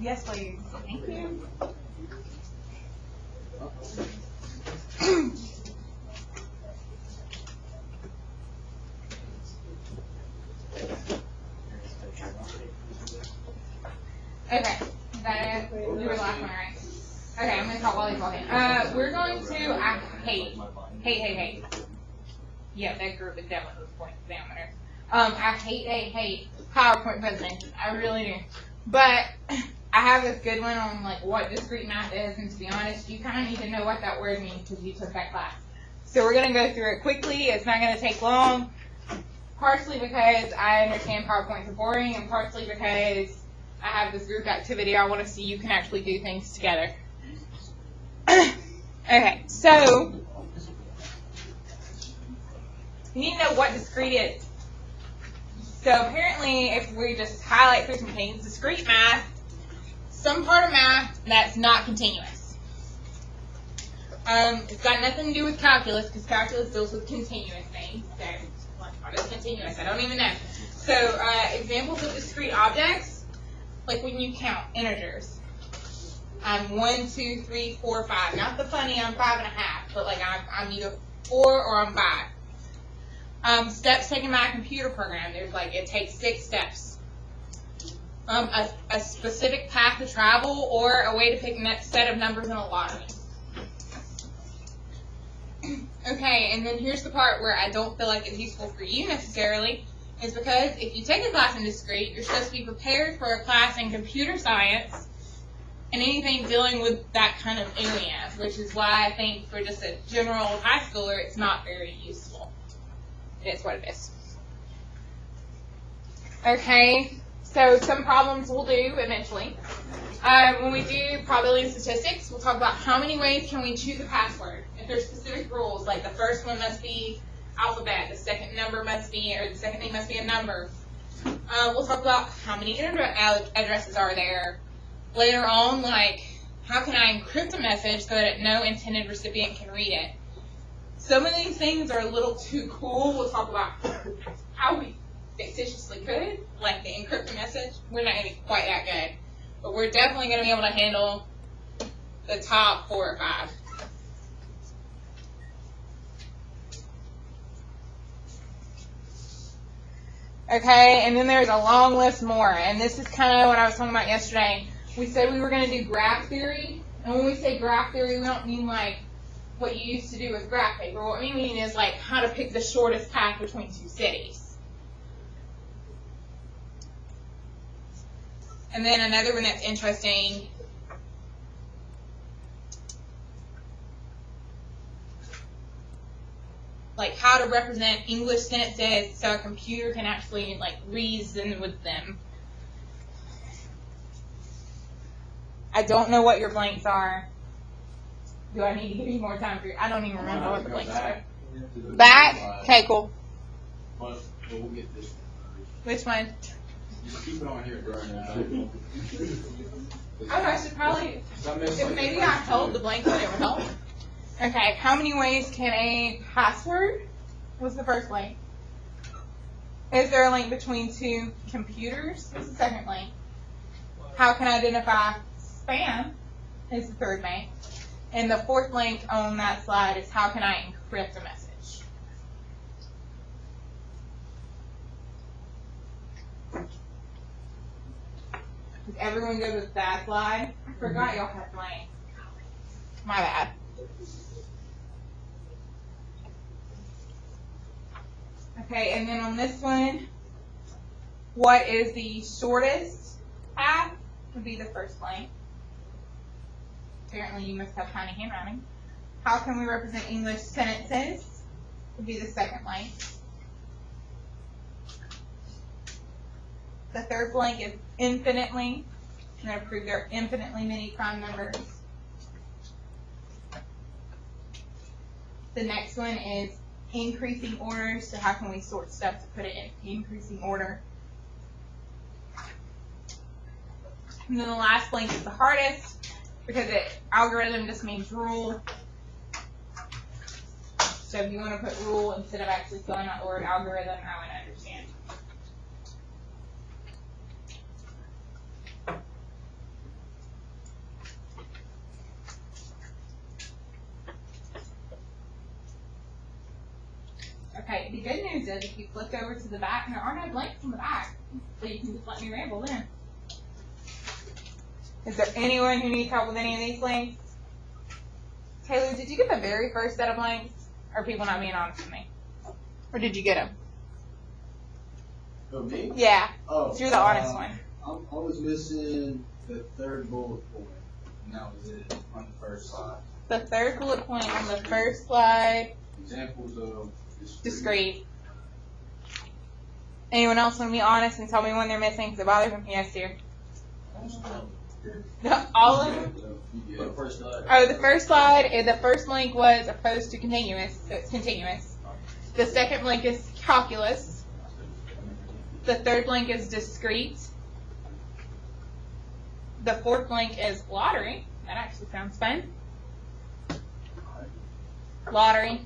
Yes, please. Thank you. Okay, is that it? You were the last one, right? Okay, I'm going to talk while he's talking. We're going to, I hate. Yeah, that group is definitely those point examiners. I hate PowerPoint presentations. I really do. But I have this good one on like what discrete math is, and to be honest, you kind of need to know what that word means because you took that class. So we're going to go through it quickly. It's not going to take long, partially because I understand PowerPoints are boring, and partially because I have this group activity. I want to see you can actually do things together. Okay, so you need to know what discrete is. So apparently, if we just highlight through some things, discrete math, some part of math that's not continuous. It's got nothing to do with calculus, because calculus deals with continuous things. So, what is continuous? I don't even know. So, examples of discrete objects, like when you count integers. I'm 1, 2, 3, 4, 5. Not the funny, I'm 5.5, but like I'm either 4 or I'm 5. Steps taken by a computer program. There's like, it takes 6 steps. A specific path to travel, or a way to pick the next set of numbers in a lottery. Okay, and then here's the part where I don't feel like it's useful for you necessarily, is because if you take a class in discrete, you're supposed to be prepared for a class in computer science and anything dealing with that kind of area, which is why I think for just a general high schooler, it's not very useful. It is what it is. Okay, so some problems we'll do eventually. When we do probability and statistics, we'll talk about how many ways can we choose a password. If there's specific rules, like the first one must be alphabet, the second number must be, or the second thing must be a number. We'll talk about how many internet addresses are there. Later on, like, how can I encrypt a message so that no intended recipient can read it? Some of these things are a little too cool. We'll talk about how we fictitiously could, like the encrypt a message. We're not going to be quite that good, but we're definitely going to be able to handle the top 4 or 5. Okay, and then there's a long list more, and this is kind of what I was talking about yesterday. We said we were going to do graph theory, and when we say graph theory, we don't mean like what you used to do with graph paper. What we mean is like how to pick the shortest path between 2 cities. And then another one that's interesting, like how to represent English sentences so a computer can actually like reason with them. I don't know what your blanks are. Do I need to give you more time for your, I don't even remember what the blanks are. Back? Okay, cool. We'll get this. Which one? Just keep it on here during the Oh, I should probably, if maybe I held the blanks and it would help. Okay, how many ways can a password? What's the first link? Is there a link between 2 computers? What's the second link? How can I identify spam? Is the third link. And the fourth link on that slide is how can I encrypt a message? Does everyone go to that slide? I forgot y'all had blanks. My bad. Okay, and then on this one, what is the shortest path? Would be the first blank. Apparently you must have tiny handwriting. How can we represent English sentences? Would be the second blank. The third blank is infinitely. I'm going to prove there are infinitely many prime numbers. The next one is increasing order. So how can we sort stuff to put it in increasing order? And then the last blank is the hardest because algorithm just means rule. So if you want to put rule instead of actually spelling out the word algorithm, I would understand. says if you flipped over to the back, there are no blanks on the back, so you can just let me ramble then. Is there anyone who needs help with any of these blanks? Taylor, did you get the very first set of blanks? Or are people not being honest with me? Or did you get them? For me? Yeah. Oh, You're the honest one. I was missing the third bullet point, and that was it on the first slide. The third bullet point on the first slide. Examples of Discrete. Anyone else want to be honest and tell me when they're missing? Because it bothers me. Yes, dear. All of them? The first slide. Oh, the first slide, the first blank was opposed to continuous, so it's continuous. The second blank is calculus. The third blank is discrete. The fourth blank is lottery. That actually sounds fun. Lottery.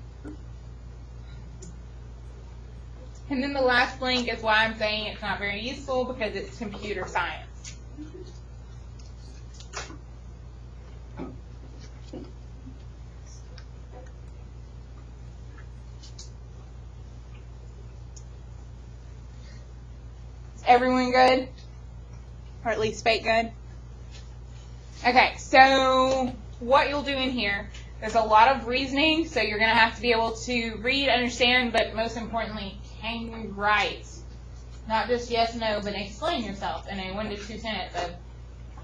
And then the last blank is why I'm saying it's not very useful, because it's computer science. Is everyone good? Or at least fake good? Okay, so what you'll do in here, there's a lot of reasoning, so you're going to have to be able to read, understand, but most importantly, can you write? Not just yes, no, but explain yourself in a 1 to 2 sentence.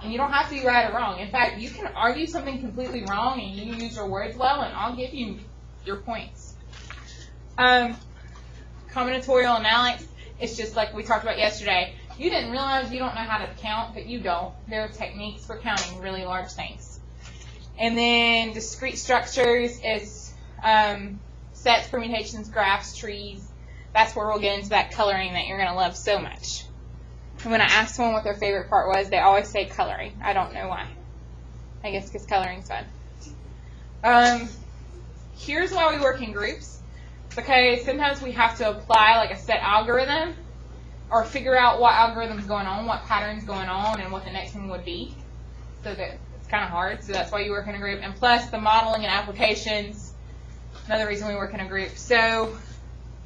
And you don't have to be right or wrong. In fact, you can argue something completely wrong and you use your words well, and I'll give you your points. Combinatorial analysis, it's just like we talked about yesterday. You didn't realize you don't know how to count, but you don't. There are techniques for counting really large things. And then discrete structures is sets, permutations, graphs, trees. That's where we'll get into that coloring that you're going to love so much. And when I ask someone what their favorite part was, they always say coloring. I don't know why. I guess because coloring's fun. Here's why we work in groups. Because sometimes we have to apply like a set algorithm or figure out what algorithm's going on, what pattern's going on, and what the next one would be. So that it's kind of hard. So that's why you work in a group. And plus the modeling and applications, another reason we work in a group. So,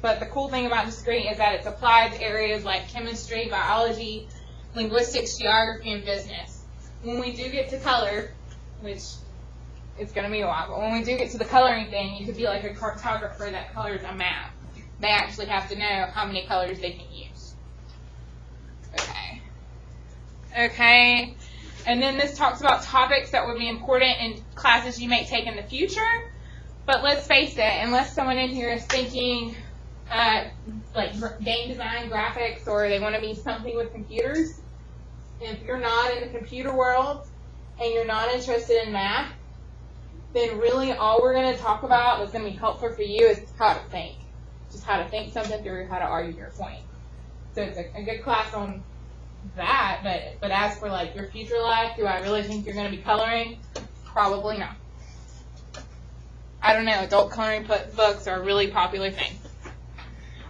but the cool thing about discrete is that it's applied to areas like chemistry, biology, linguistics, geography, and business. When we do get to color, which it's going to be a while, but when we do get to the coloring thing, you could be like a cartographer that colors a map. They actually have to know how many colors they can use. Okay. Okay. And then this talks about topics that would be important in classes you may take in the future. But let's face it, unless someone in here is thinking like game design, graphics, or they want to be something with computers, if you're not in the computer world and you're not interested in math, then really all we're going to talk about that's going to be helpful for you is how to think. Just how to think something through, how to argue your point. So it's a good class on that, but as for like your future life, do I really think you're going to be coloring? Probably not. I don't know, adult coloring books are a really popular thing.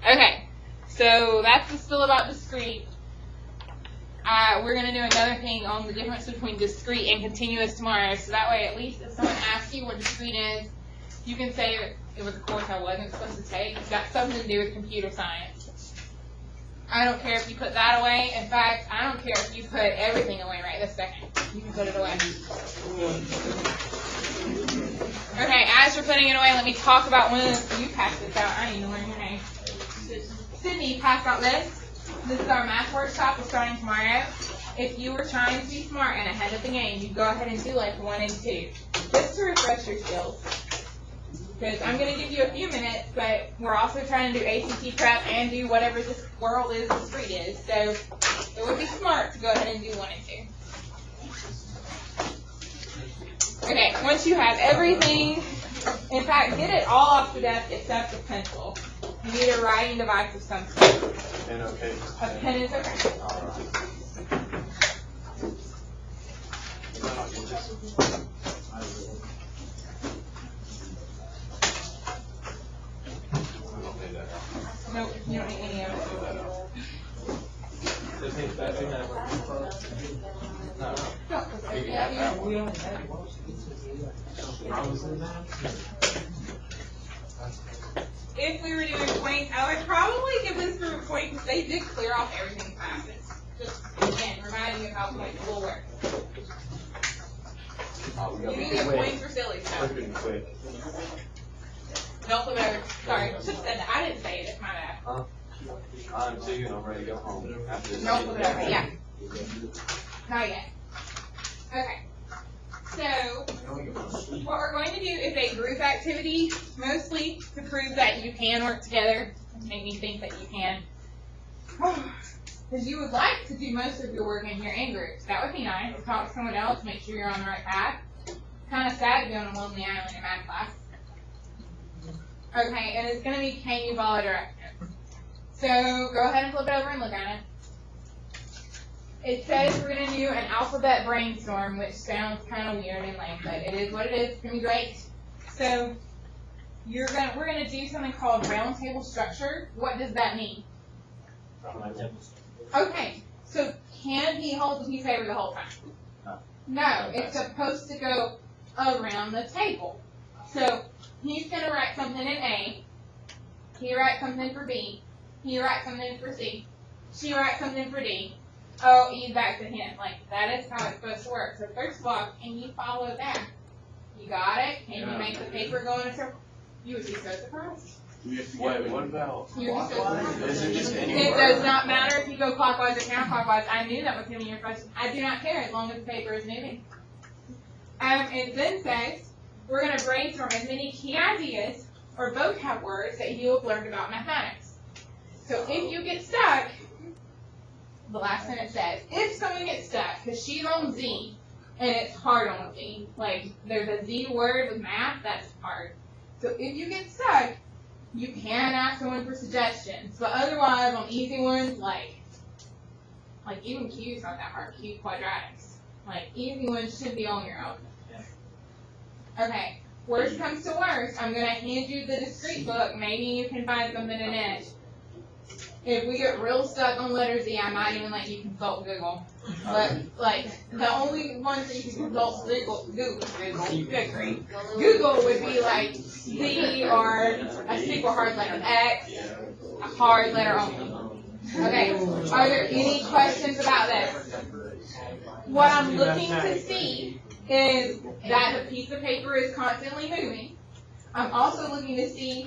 Okay, so that's the spill about discrete. We're going to do another thing on the difference between discrete and continuous tomorrow, so that way at least if someone asks you what discrete is, you can say it was a course I wasn't supposed to take. It's got something to do with computer science. I don't care if you put that away. In fact, I don't care if you put everything away right this second. You can put it away. Okay, as you're putting it away, let me talk about one of those. You passed this out. I don't even know your name. Sydney passed out this. This is our math workshop. We're starting tomorrow. If you were trying to be smart and ahead of the game, you'd go ahead and do like 1 and 2, just to refresh your skills. Because I'm going to give you a few minutes, but we're also trying to do ACT prep and do whatever this world is, discrete is. So it would be smart to go ahead and do 1 and 2. Okay, once you have everything, in fact, get it all off the desk except the pencil. You need a writing device of some sort. Pen okay? A pen is okay. Nope, you don't need any of it. if we were doing points, I would probably give this group a point because they did clear off everything fastest. Just, again, reminding you of how points will work. You can get points for silly stuff. Don't flip over. Sorry, should have said that. I didn't say it. It's my bad. I'm too, and I'm ready to go home. After this. Don't flip it over. Yeah. Not yet. Okay. So, what we're going to do is a group activity, mostly to prove that you can work together, make me think that you can. Because you would like to do most of your work in here in groups. That would be nice. Talk to someone else, make sure you're on the right path. Kind of sad to be on a lonely island in math class. Okay, and it's going to be can you follow directions? So, go ahead and flip it over and look at it. It says we're going to do an alphabet brainstorm, which sounds kind of weird and lame, but it is what it is. It's going to be great. So, we're going to do something called round table structure. What does that mean? Okay, so can he hold the piece of paper the whole time? No, it's supposed to go around the table. So, he's going to write something in A. He writes something for B. He writes something for C. She writes something for D. Oh, he's back to him. Like, that is how it's supposed to work. So first of all, can you follow that? You got it? Can you make the paper go in a circle? You would be so surprised. Wait, what about You would be so surprised. Is it just any It word? does not matter if you go clockwise or counterclockwise. I knew that was going to be your question. I do not care as long as the paper is moving. It then says, we're going to brainstorm as many key ideas or vocab words that you have learned about mathematics. So if you get stuck, the last sentence says, if someone gets stuck, because she's on Z, and it's hard on Z, like there's a Z word with math, that's hard. So if you get stuck, you can ask someone for suggestions, but otherwise on easy ones, like even Q is not that hard, Q quadratics. Like easy ones should be on your own. Okay, worst comes to worst, I'm going to hand you the discrete book, maybe you can find something in it. If we get real stuck on letter Z, I might even let you consult Google. But, like, the only one thing you can consult Google would be, like, Z or a super hard letter X, a hard letter only. Okay, are there any questions about this? What I'm looking to see is that the piece of paper is constantly moving. I'm also looking to see,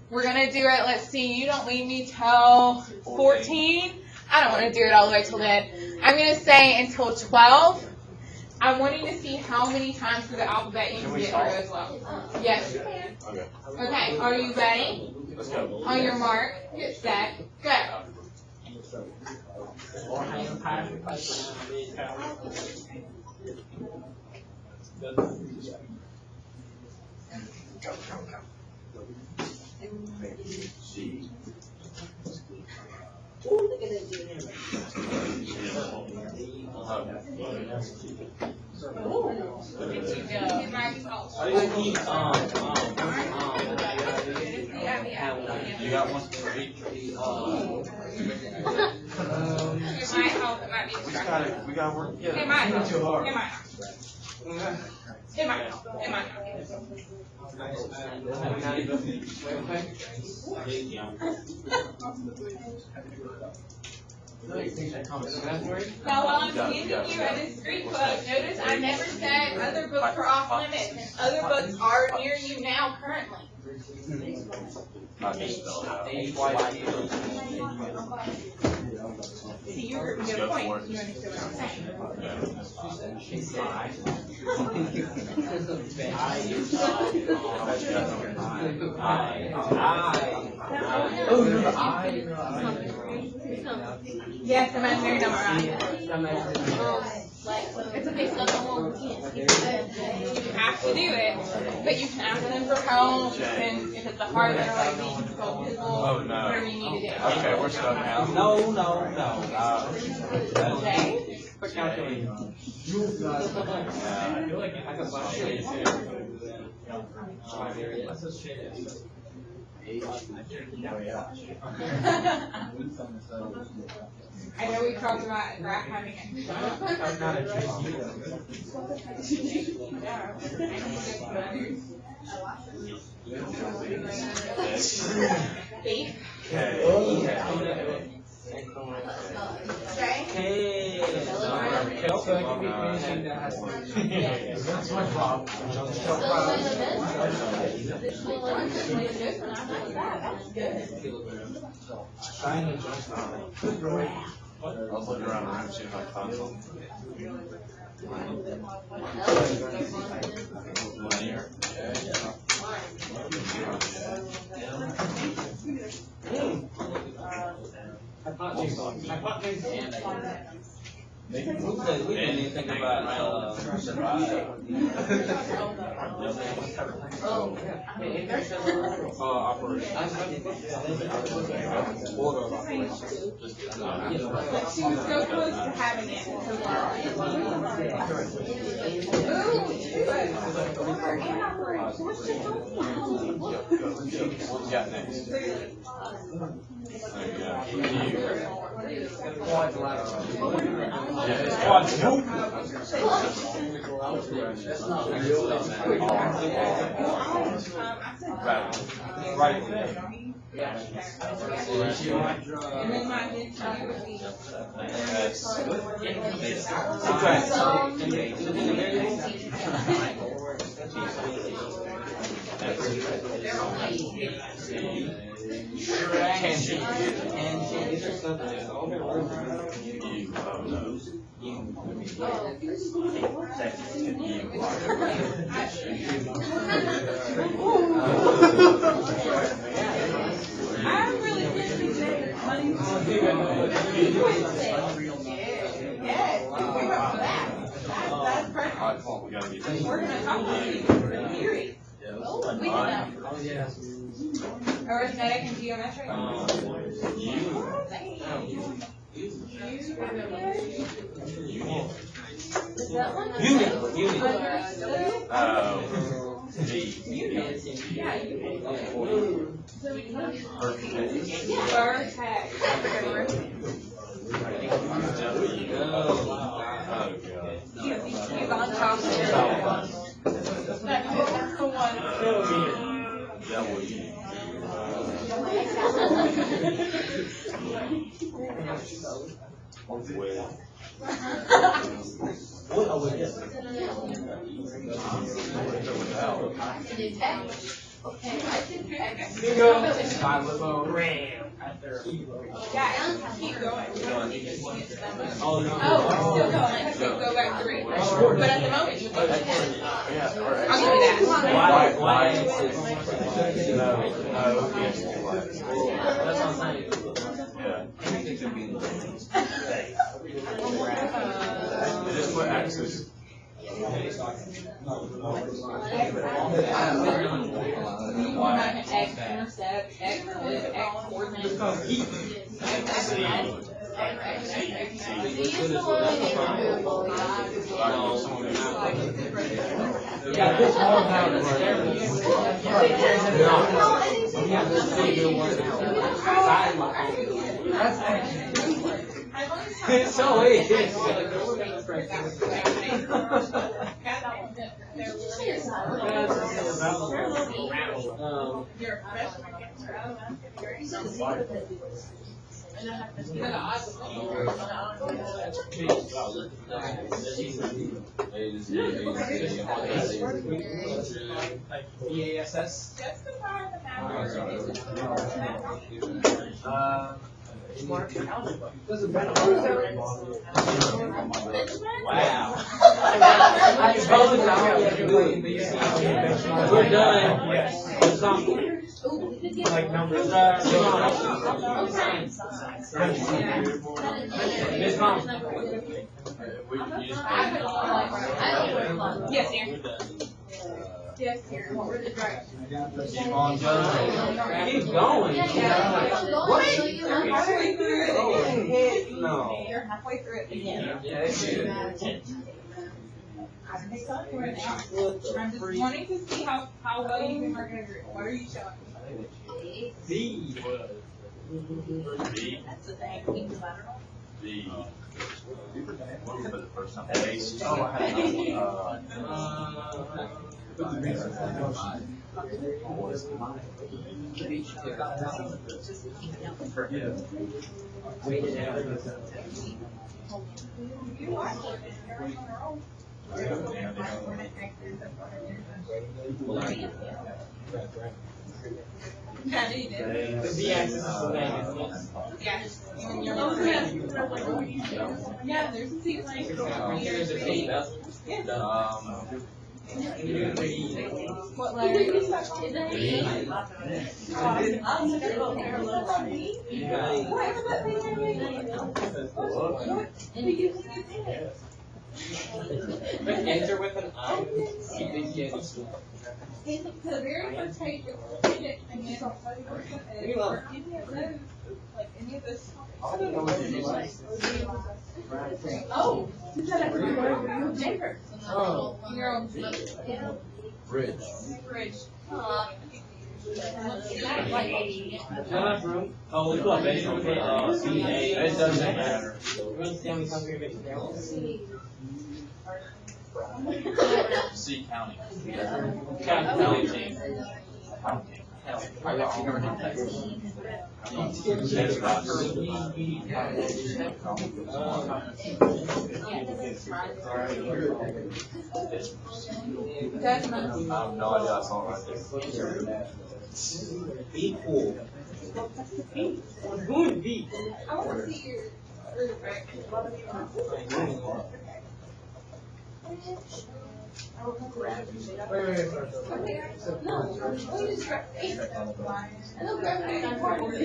we're going to do it, let's see, you don't leave me till 14. I don't want to do it all the way till then. I'm going to say until 12. I'm wanting to see how many times through the alphabet you can get through as well. Yes, you can. Okay. Okay, are you ready? Let's go. On your mark, get set, go. G. It might be called. You got one for each. It might help, it might be distracting. We gotta work together. It might help, it might not. It might help, it might not. Now, while I'm handing you a discrete book, notice I never said other books are off limits, and other books are near you now currently. I just spelled out. See, you're going to get a point. You understand what I'm saying? Yes, imaginary number. It's okay, so that's all. You have to do it, but you can ask them for help, and if it's a hard letter like me, you can go Google, whatever you need to do. Okay, we're stuck now. No. Okay? For calculating. I feel like I can watch it. Let's just share it. I know we talked about graph having it. I'm not a trick. B. Hey. So it could be anything that has to. That's my problem. Trying to just. I was looking around the room, seeing if I could find something. Linear. I thought we didn't even think about operation. Order of operation. So close to having it. What you got next? Right. And then my mid-term would be. I really think that money. Yes, we got that. That's perfect. We gotta get We're gonna talk about it. Theory. We can know. Arithmetic and geometry. Yeah, keep going. Oh, no. Oh, still going. So go back 3. But at the moment, you think I'll give you that. Why? That's what I'm saying. Just put axis. X-intercept, X-coordinate. Yeah, this whole house. That's actually. It's so easy. BASS. Doesn't matter. Wow. We're done. Like numbers. Miss Mom. Yes, Aaron. Yes, Aaron. What were the drugs? Keep on going. Keep going. What? You're halfway through it. No. You're halfway through it again. Yeah, it's good. I'm just wanting to see how well you can work in a group. What are you showing? B. B. That's the thing. Equilateral. The what was the first time? Base. Oh, I had The Z-axis is the negative. Yeah, there's a seat like Here's a V. what letter? Enter with an I. Begins. The very first page, and you don't any of those, like any of this. Oh, you said it was Jennifer. Oh. You're on Bridge. bridge. Enough room. Oh, we got C-A. It doesn't matter. C County. County team. I got That's I have no idea. I saw it right there. Be cool. We're doing V. I want to see your. Wait. No, we just grab eight. I don't grab any part of it.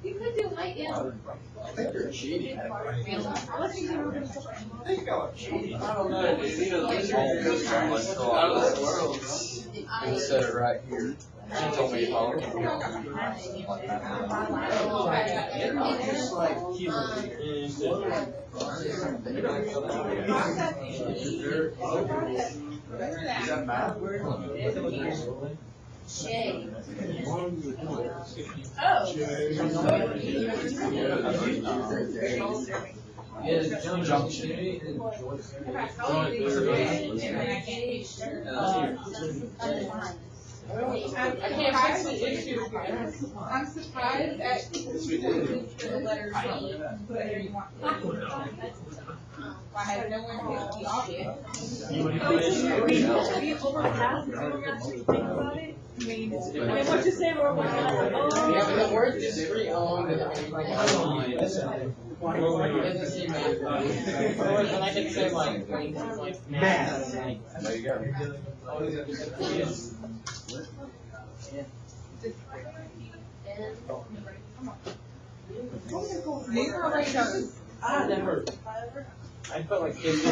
You could do light yellow. I think you're cheating. I don't know. Let's go out of this world. It said it right here. She told me if I look Just like is that math? I'm surprised at the letter C. Whether you want. I have no one to be obvious. What you say, Roman? Yeah, but the word discrete on it doesn't seem like. Otherwise, then I can say like math. There you go. These are like those. Ah, that hurt. I felt like it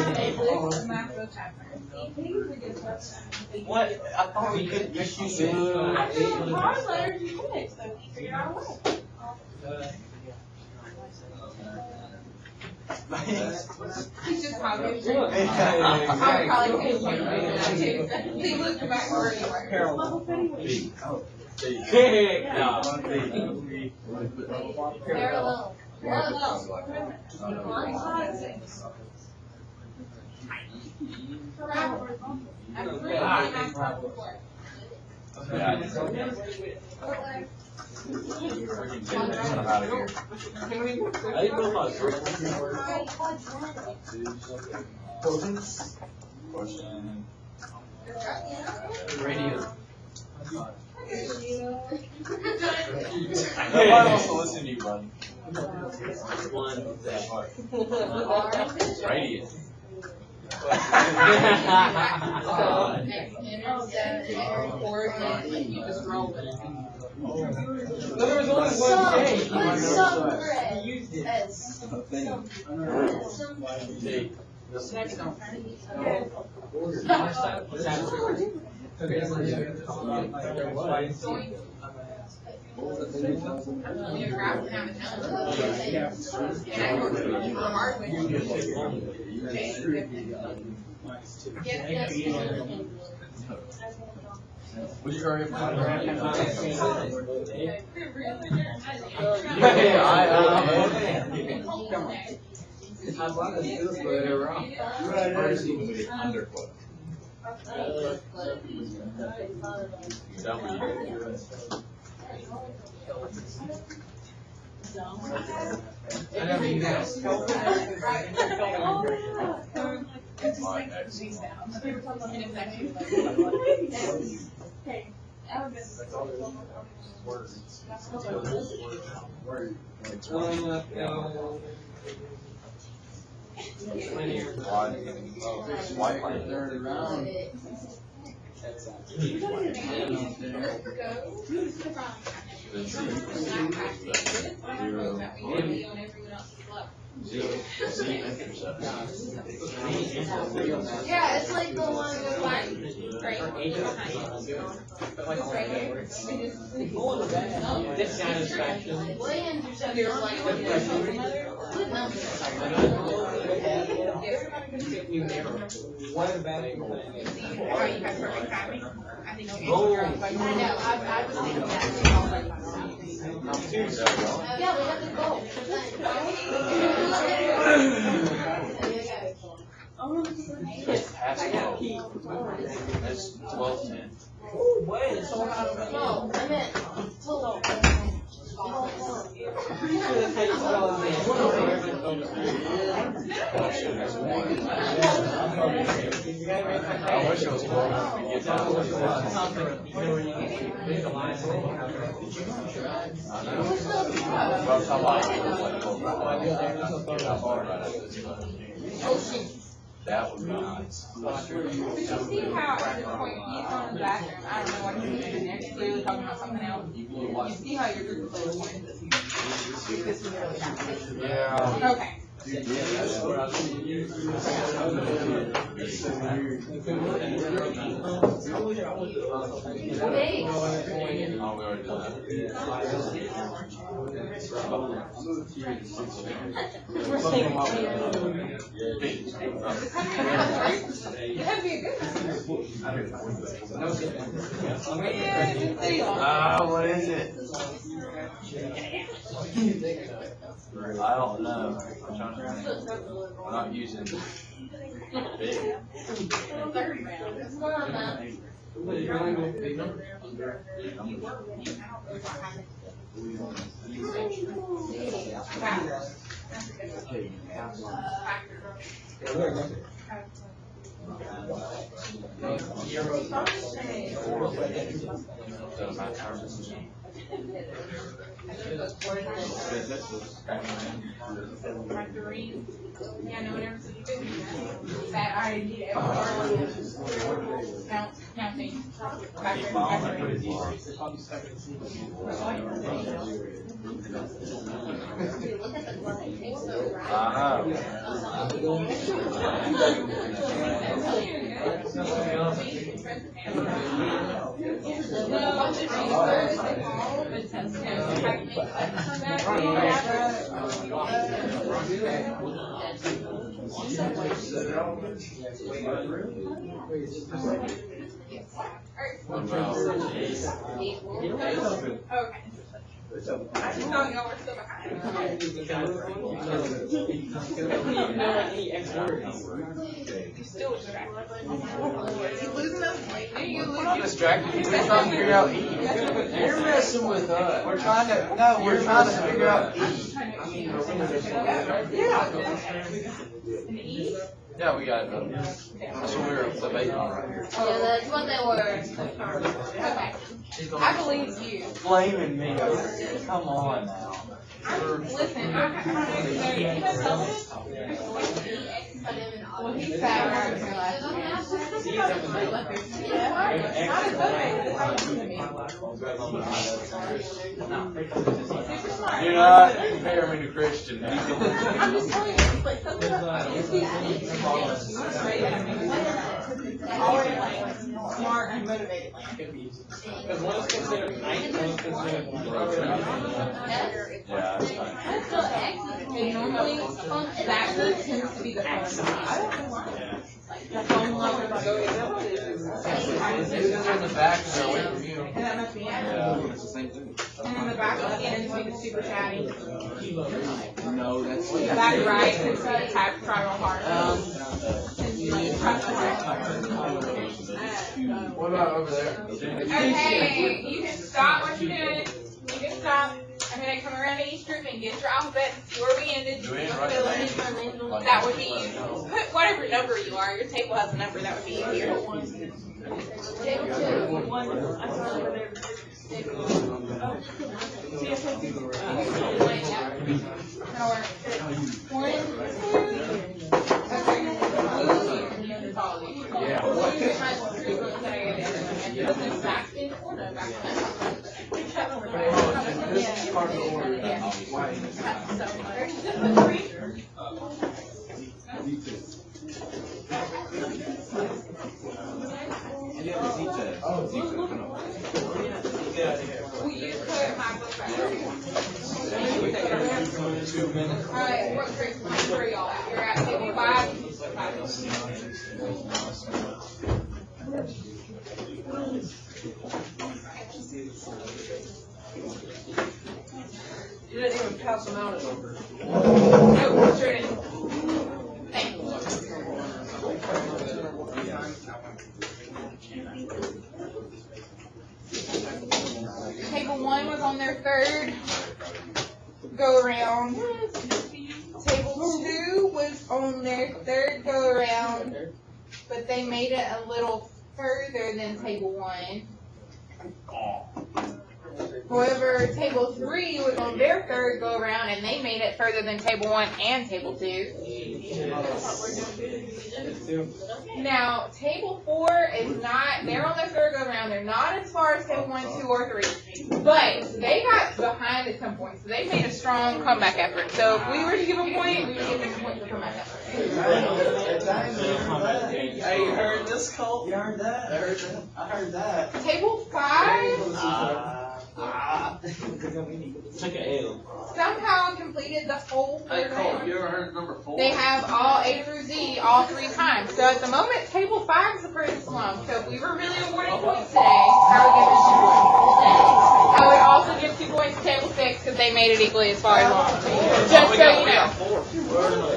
was What? I thought we could just use it. Hard letters you pick, so figure out a way. He's just probably. I probably can't use that. They look backward anywhere. B. Oh. B. Parallel. Radio. Nobody wants to listen to you, buddy. Radius. You just roll it. There was only one day. Some He used it. as D. Next one. You know, grab and have a challenge. And I work really hard with you. Would you hurry up? I want to do it, but they're wrong. First, you can get underfoot. I never even asked. Swipe right there around. Yeah, it's like the one with like, Dissatisfaction. You never. What about it? Oh, you have perfect timing. I think okay. Oh. I know, I was thinking that. Yeah, we have to go. That's 12:10. No, I meant, well, I wish it was 12. We get that. That would be nice. But you see how at this point he's on the bathroom, I don't know what he's doing in there, he's clearly talking about something else. You see how your group is pointing this. Yeah. Okay. okay. Oh, we already done It had to be a good one. What is it? I don't know. I'm trying to think. I'm not using big. It's more on that. Yeah, no one ever said you couldn't do that. That I need counting. Okay. I just thought y'all were still behind. Still distracted. You losing them? We're not distracted. We're trying to figure out E. You're messing with us. We're trying to figure out E. Yeah, we got it. That's what we were debating on right here. Yeah, that's what they were. Okay. I believe you. Blaming me. Come on now. Listen, well, he sat right here last You're not comparing me to Christian. I'm just telling you, it's like something about Always smart and motivated. Because one is considered night, one is considered And normally, that group tends to be the fun side. The fun lovers. This is in the back of the way from you. And that must be it. It's the same thing. And then the back tends to be the super chatty. No, that's. The back right tends to be the try real hard. What about over there? Okay, you can stop what you're doing. You can stop. I'm going to come around to each group and get your alphabet and see where we ended. That would be you. Put whatever number you are. Your table has a number. That would be easier. This is part of the order. Will you put my book back? Alright, where y'all at? You're at table 5. You didn't even pass them out as over. No, straight in. Thank you. Table 1 was on their third go around. Table 2 was on their third go around, but they made it a little further than table 1. However, table 3 was on their third go around and they made it further than table 1 and table 2. Now, table 4 is not, they're on their third go around, they're not as far as table 1, 2, or 3, but they got behind at some point, so they made a strong comeback effort. So if we were to give a point, we would give them a point for comeback effort. Hey, you heard this, Cole? You heard that? I heard that. I heard that. Table 5 Took an L. somehow completed the whole Hey, third Cole, round. you ever heard number 4? They have all A through Z all 3 times. So at the moment, table 5 is the furthest along. So if we were really awarding points today, I would also give 2 points to table 6 because they made it equally as far along. Just so you know.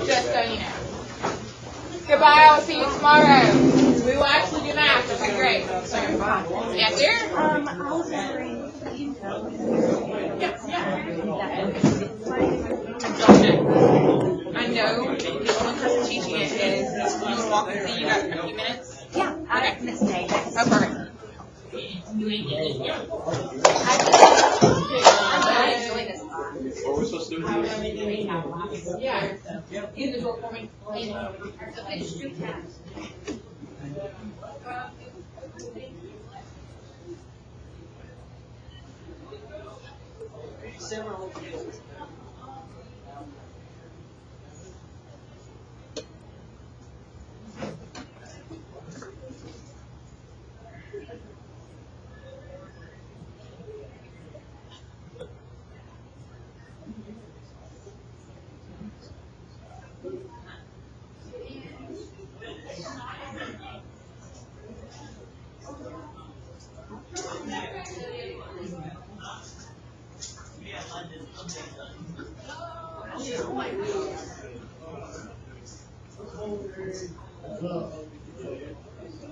Just so you know. Goodbye. I'll see you tomorrow. We will actually do math. It'll be great. Yes, sir? I was wondering, I know the only person teaching it is you want to walk and see. You got a few minutes? yeah, I missed day. Oh, perfect. I enjoy this class. What are we supposed to do? Yeah. In the door for me.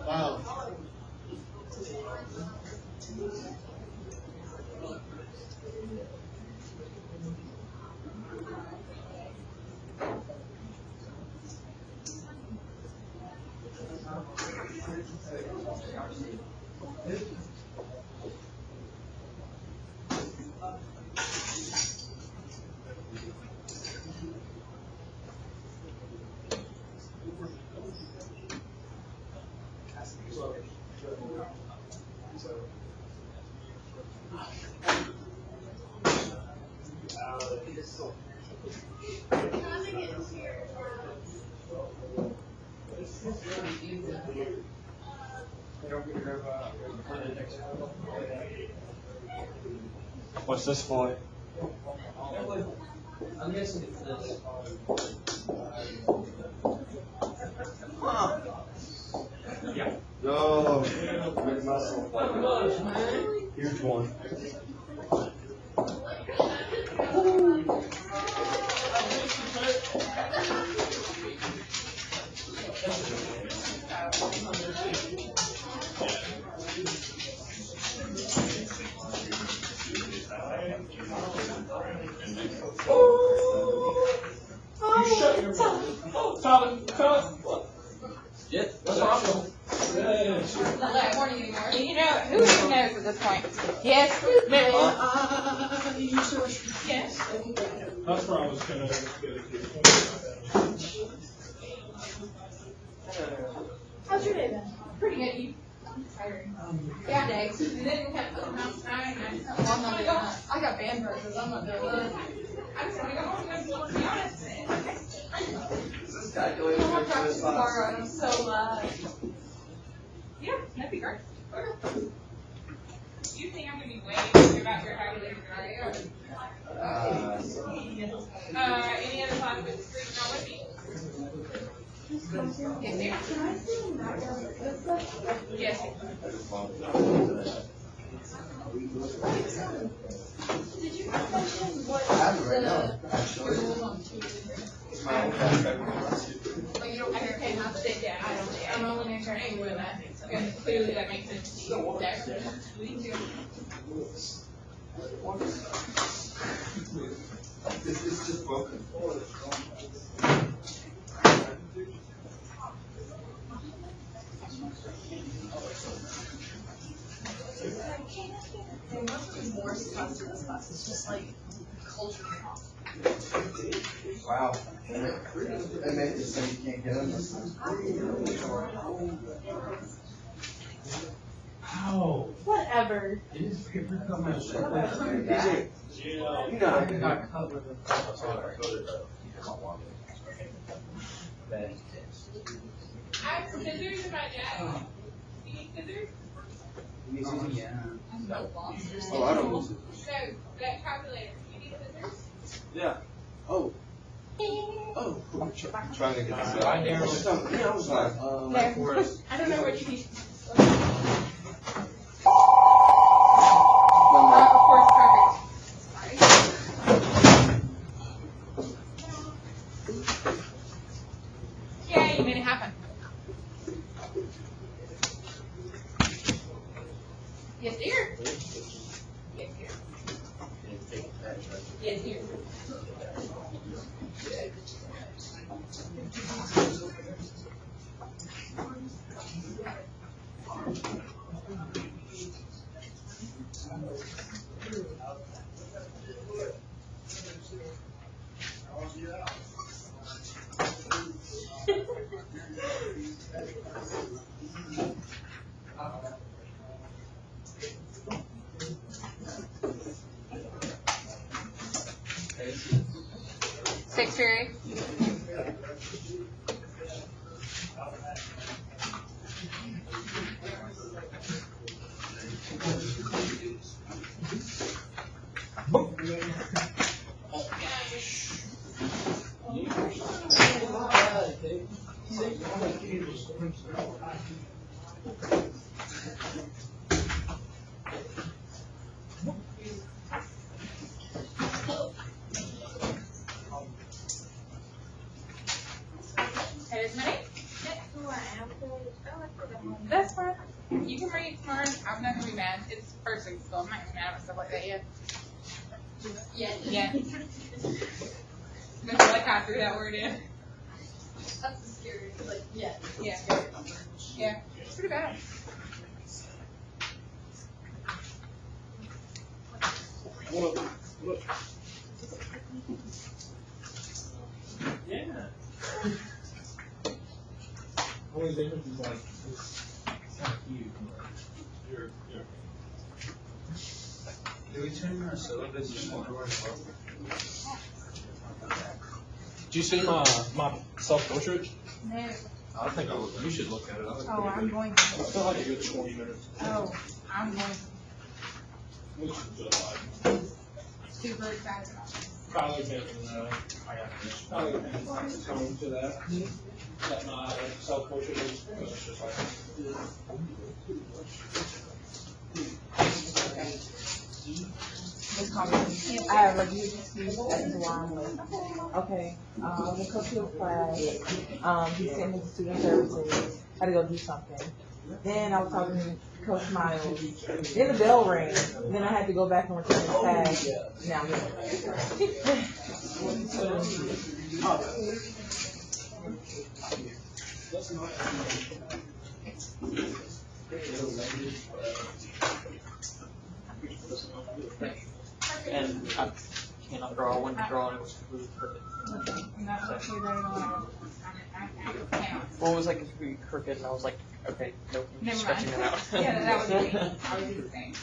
Wow. What's this for? I'm guessing it's this. Yeah. Oh, big muscle. Here's one. You shut your mouth. Tyler. Yeah. What's wrong? Not that morning anymore. You know, who even knows at this point? Yes, man. Yes. That's where I was gonna get it. How's your day been? Pretty good. You? Tired. Yeah, days. And then we had open house tonight, and I said, well, I got band burgers. I'm not doing that. I just want to go home and be honest. This guy going I'm to practice this tomorrow, and I'm so yeah, that'd be great. Okay. You think I'm gonna be way thinking about your calculator than I am? Any other thoughts with Discrete Note with me? Yes, ma'am. Yes. Did you mention what I have it right now, the actually. rules on tutoring? It's my own contract. But you don't understand how to say that. I don't. I'm only going to turn with that. And clearly that makes sense to you. It's just broken. And what's the worst class in this class? It's just like culture talk. Wow. They make it so you can't get them. Ow. Whatever. You know, I can not cover the. I have some scissors in my jacket. You need scissors? Yeah. So long. Oh, I don't use it. So, that calculator, you need scissors? Yeah. Oh. Oh, I'm trying to get this out. I narrowly- Yeah, I was like, There. I don't know what you need. Of course, perfect. Sorry. Yeah, you made it happen. Yes, dear. Yes, dear. Yes, dear. Six period. That is money? That's fine. You can read tomorrow. I'm not gonna be mad. It's first week school. I'm not gonna be mad at stuff like that yet. Yeah. I feel like I threw that word in. That's scary. Like, yeah. Yeah. Yeah. It's pretty bad. Yeah. Only difference is like, it's kind of huge. You're. Do we turn our syllabus into more? Did you see my self-portrait? No. I think you should look at it. I think Oh, I'm going I to. feel like a good 20 minutes. Oh, I'm going to. Which is Super excited about it. probably been, I got this. Probably been tone to that. That my self-portrait is pretty much just like. I have a huge excuse as to why I'm late. Okay, the coach of class, he sent me to student services, had to go do something. Then I was talking to Coach Miles, then the bell rang, then I had to go back and return the tag. Now I'm here. And I cannot draw. I went to draw and it was completely crooked. And that's what we wrote on. I cannot. Well, it was like completely crooked, and I was like, okay, nope, I'm Never stretching mind. it out. Yeah, that was me. I was the same.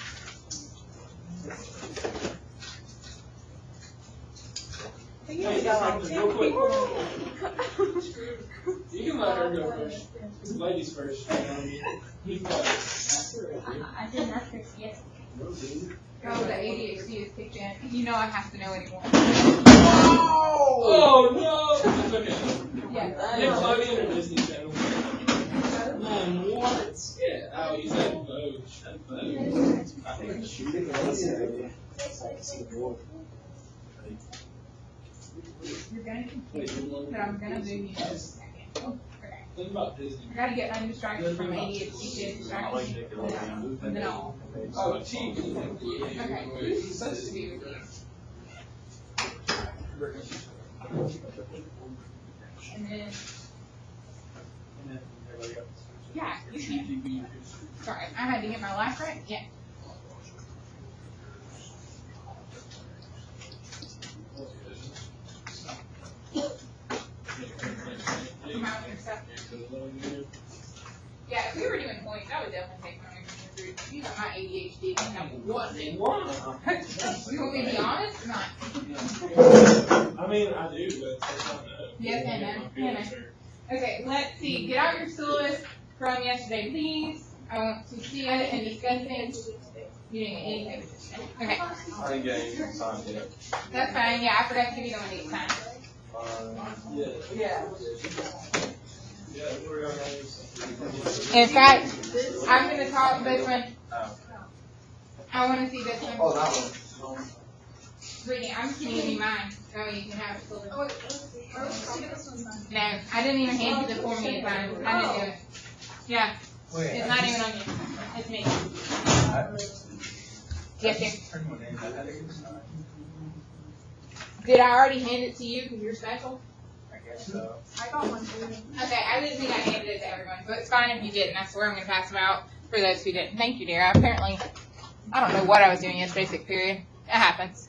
Real quick. You can let her go first. Ladies first. You I didn't ask her yet. Oh, the ADHD is kicked in. You know I have to know anymore. Oh no! Okay. Yeah. Nickelodeon or Disney Channel? Man, what? Yeah. Oh, you said Vogue. I think You're gonna confuse, but I'm gonna move you just a second. Okay. Think about Disney. I gotta get undistracted from ADHD to distraction. And then I'll. Oh, TV. Okay. Who's supposed to be with you? And then. Yeah, you can. Sorry, I had to get my laugh right. Yeah. Come out with your stuff. Yeah, if we were doing points, I would definitely take my through. You know my ADHD. You know what? You want me to be honest or not? I mean, I do, but that's not enough. Yes and no. Yeah, no. Okay, let's see. Get out your syllabus from yesterday, please. I want to see it and discuss it. You didn't get anything. Okay. I didn't get any time yet. That's fine. Yeah, I forgot to give you the one next time. Yeah. In fact, I'm going to talk this one. I want to see this one. Oh, that one. Brittany, I'm just going to give you mine. So you can have it. No, I didn't even hand you the form you signed. I didn't do it. Yeah. It's not even on you. It's me. Yes, sir. Did I already hand it to you because you're special? I guess so. I got one for you. Okay, I didn't think I handed it to everyone, but it's fine if you didn't. I swear I'm going to pass them out for those who didn't. Thank you, dear. Apparently, I don't know what I was doing yesterday's basic period. It happens.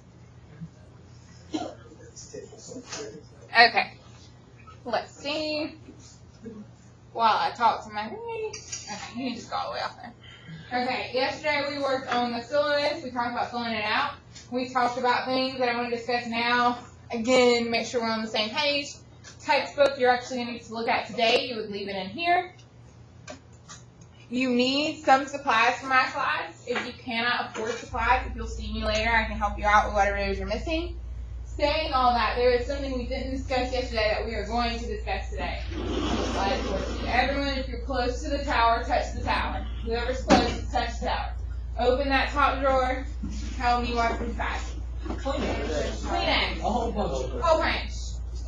Okay. Let's see. While I talk to my okay, you can just go all the way off there. Okay, yesterday we worked on the syllabus. We talked about filling it out. We talked about things that I want to discuss now. Again, make sure we're on the same page. Textbook you're actually going to need to look at today. You would leave it in here. You need some supplies for my class. If you cannot afford supplies, if you'll see me later, I can help you out with whatever it is you're missing. Saying all that, there is something we didn't discuss yesterday that we are going to discuss today. Everyone, if you're close to the tower, touch the tower. Whoever's close, touch the tower. Open that top drawer. Tell me what's inside. Kleenex. A whole bunch of them. Whole bunch.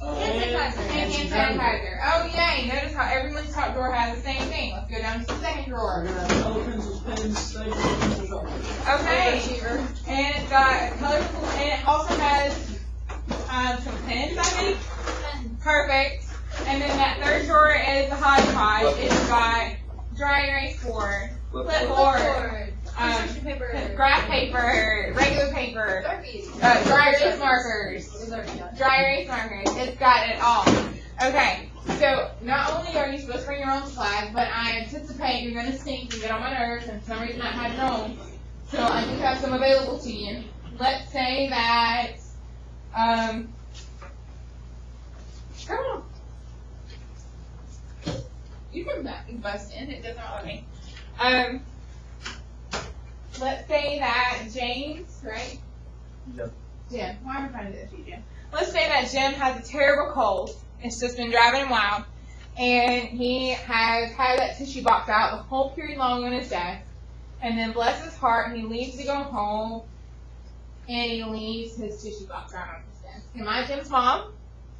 Hand sanitizer. Oh yay! Notice how everyone's top drawer has the same thing. Let's go down to the second drawer. Pencils, pens, staples, pencil sharpeners. Okay. And it's got colorful, and it also has some pens, I think. Perfect. And then that third drawer is the hodgepodge. It's got dry erase board, clipboard, graph paper, regular paper, dry erase markers, dry erase markers. It's got it all. Okay. So not only are you supposed to bring your own supplies, but I anticipate you're going to stink and get on my nerves, and for some reason I had your own. So I do have some available to you. Let's say that, come on. You can bust in. It doesn't bother me. Let's say that James, right? Yep. Jim. Why am I trying to do this to you, Jim? Let's say that Jim has a terrible cold. It's just been driving him wild. And he has had that tissue box out the whole period long on his desk. And then, bless his heart, he leaves to go home. And he leaves his tissue box out on his desk. Am I Jim's mom?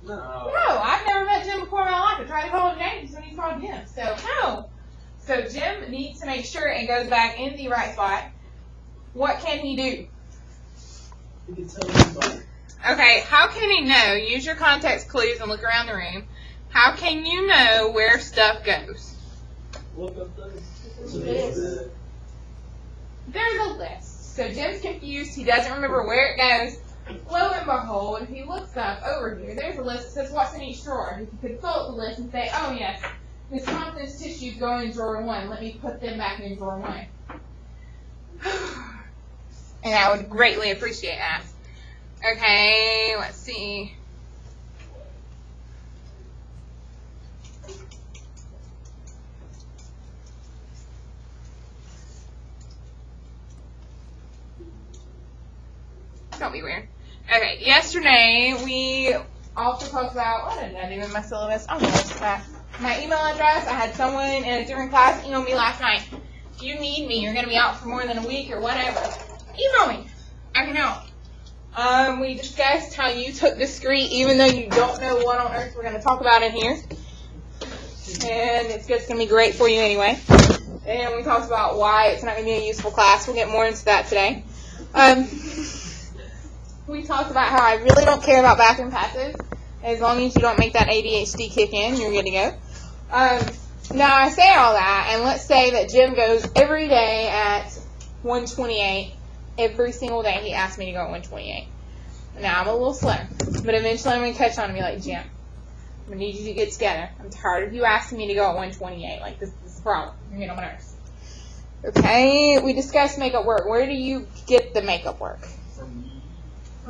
No. No, I've never met Jim before in my life. I tried to call him James when he's called Jim. So, no. So, Jim needs to make sure it goes back in the right spot. What can he do? You can tell anybody. Okay, how can he know? Use your context clues and look around the room. How can you know where stuff goes? Look up there. There's a list. So Jim's confused. He doesn't remember where it goes. Lo and behold, if he looks up over here, there's a list that says what's in each drawer. He can consult the list and say, oh yes, Miss Thompson's tissues go in drawer 1. Let me put them back in drawer 1. And I would greatly appreciate that. Okay, let's see. Don't be weird. Okay, yesterday we also talked about, what did I do with my syllabus? Oh, no, my email address. I had someone in a different class email me last night. If you need me, you're going to be out for more than a week or whatever, email me. I can help. We discussed how you took discrete even though you don't know what on earth we're going to talk about in here. And it's just going to be great for you anyway. And we talked about why it's not going to be a useful class. We'll get more into that today. We talked about how I really don't care about bathroom passes. As long as you don't make that ADHD kick in, you're good to go. Now, I say all that, and let's say that Jim goes every day at 128. Every single day he asks me to go at 128. Now, I'm a little slow, but eventually I'm going to catch on and be like, Jim, I'm going to need you to get together. I'm tired of you asking me to go at 128. Like, this is a problem. You're getting on my nerves. Okay, we discussed makeup work. Where do you get the makeup work?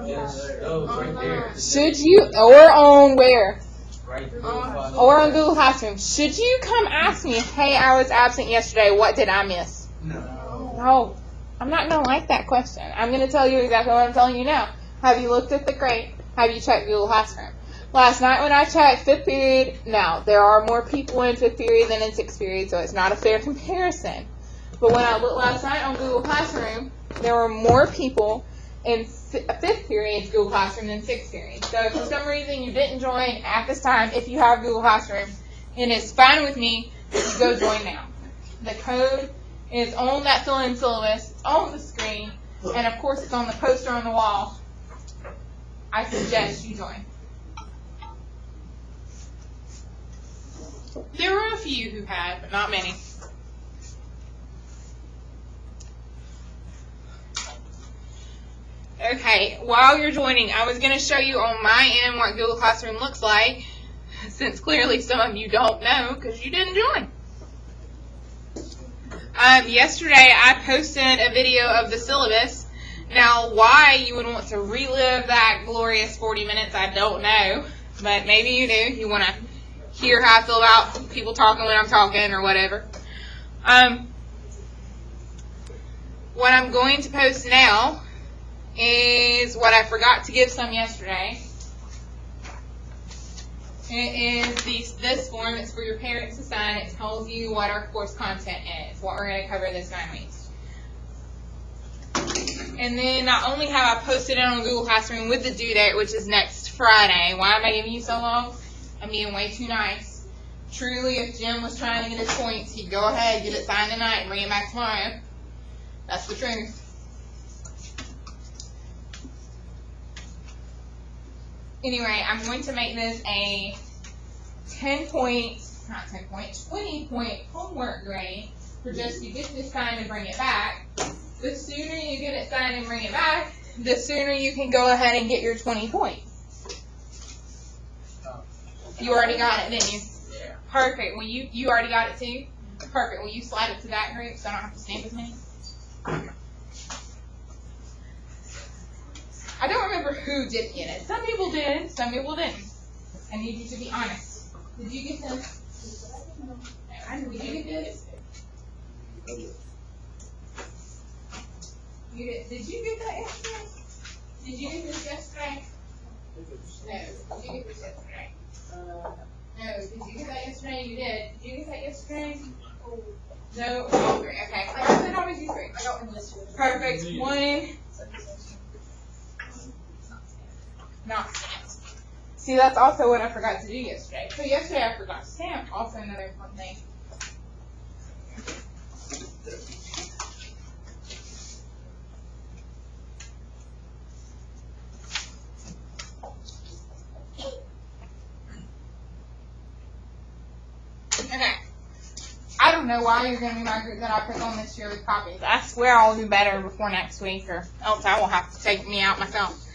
Yes. Oh, it's right there. Should you, or on where? Right there. Or on Google Classroom. Should you come ask me, hey, I was absent yesterday, what did I miss? No. I'm not going to like that question. I'm going to tell you exactly what I'm telling you now. Have you looked at the grade? Have you checked Google Classroom? Last night when I checked 5th period, now, there are more people in 5th period than in 6th period, so it's not a fair comparison. But when I looked last night on Google Classroom, there were more people in 5th period's Google Classroom than 6th period. So if for some reason you didn't join at this time, if you have Google Classroom, and it's fine with me, you go join now. The code is on that fill-in syllabus, it's on the screen, and of course it's on the poster on the wall. I suggest you join. There were a few who had, but not many. Okay, while you're joining, I was going to show you on my end what Google Classroom looks like, since clearly some of you don't know because you didn't join. Yesterday, I posted a video of the syllabus. Now, why you would want to relive that glorious 40 minutes, I don't know, but maybe you do. You want to hear how I feel about people talking when I'm talking or whatever. What I'm going to post now is what I forgot to give some yesterday. It is this form. It's for your parents to sign. It tells you what our course content is, what we're going to cover this 9 weeks. And then not only have I posted it on Google Classroom with the due date, which is next Friday. Why am I giving you so long? I'm being way too nice. Truly, if Jim was trying to get his points, he'd go ahead, get it signed tonight, and bring it back tomorrow. That's the truth. Anyway, I'm going to make this a 20-point homework grade for just you get this signed and bring it back. The sooner you get it signed and bring it back, the sooner you can go ahead and get your 20 points. You already got it, didn't you? Yeah. Perfect. Well, you already got it too? Perfect. Will you slide it to that group so I don't have to stamp as many? I don't remember who did get it. Some people did, some people didn't. I need you to be honest. Did you get them? No. Did you get this? Did you get that yesterday? Did you get this yesterday? No. Did you get this yesterday? No. Did you get that yesterday? You did. Did you get that yesterday? No. Okay. Like I said, always use 3. I got one list. Perfect. 1. Not stamped. See, that's also what I forgot to do yesterday. So yesterday I forgot to stamp. Also another fun thing. Okay. I don't know why you're going to be my group that I put on this year with copies. I swear I'll do better before next week, or else I will have to take me out myself.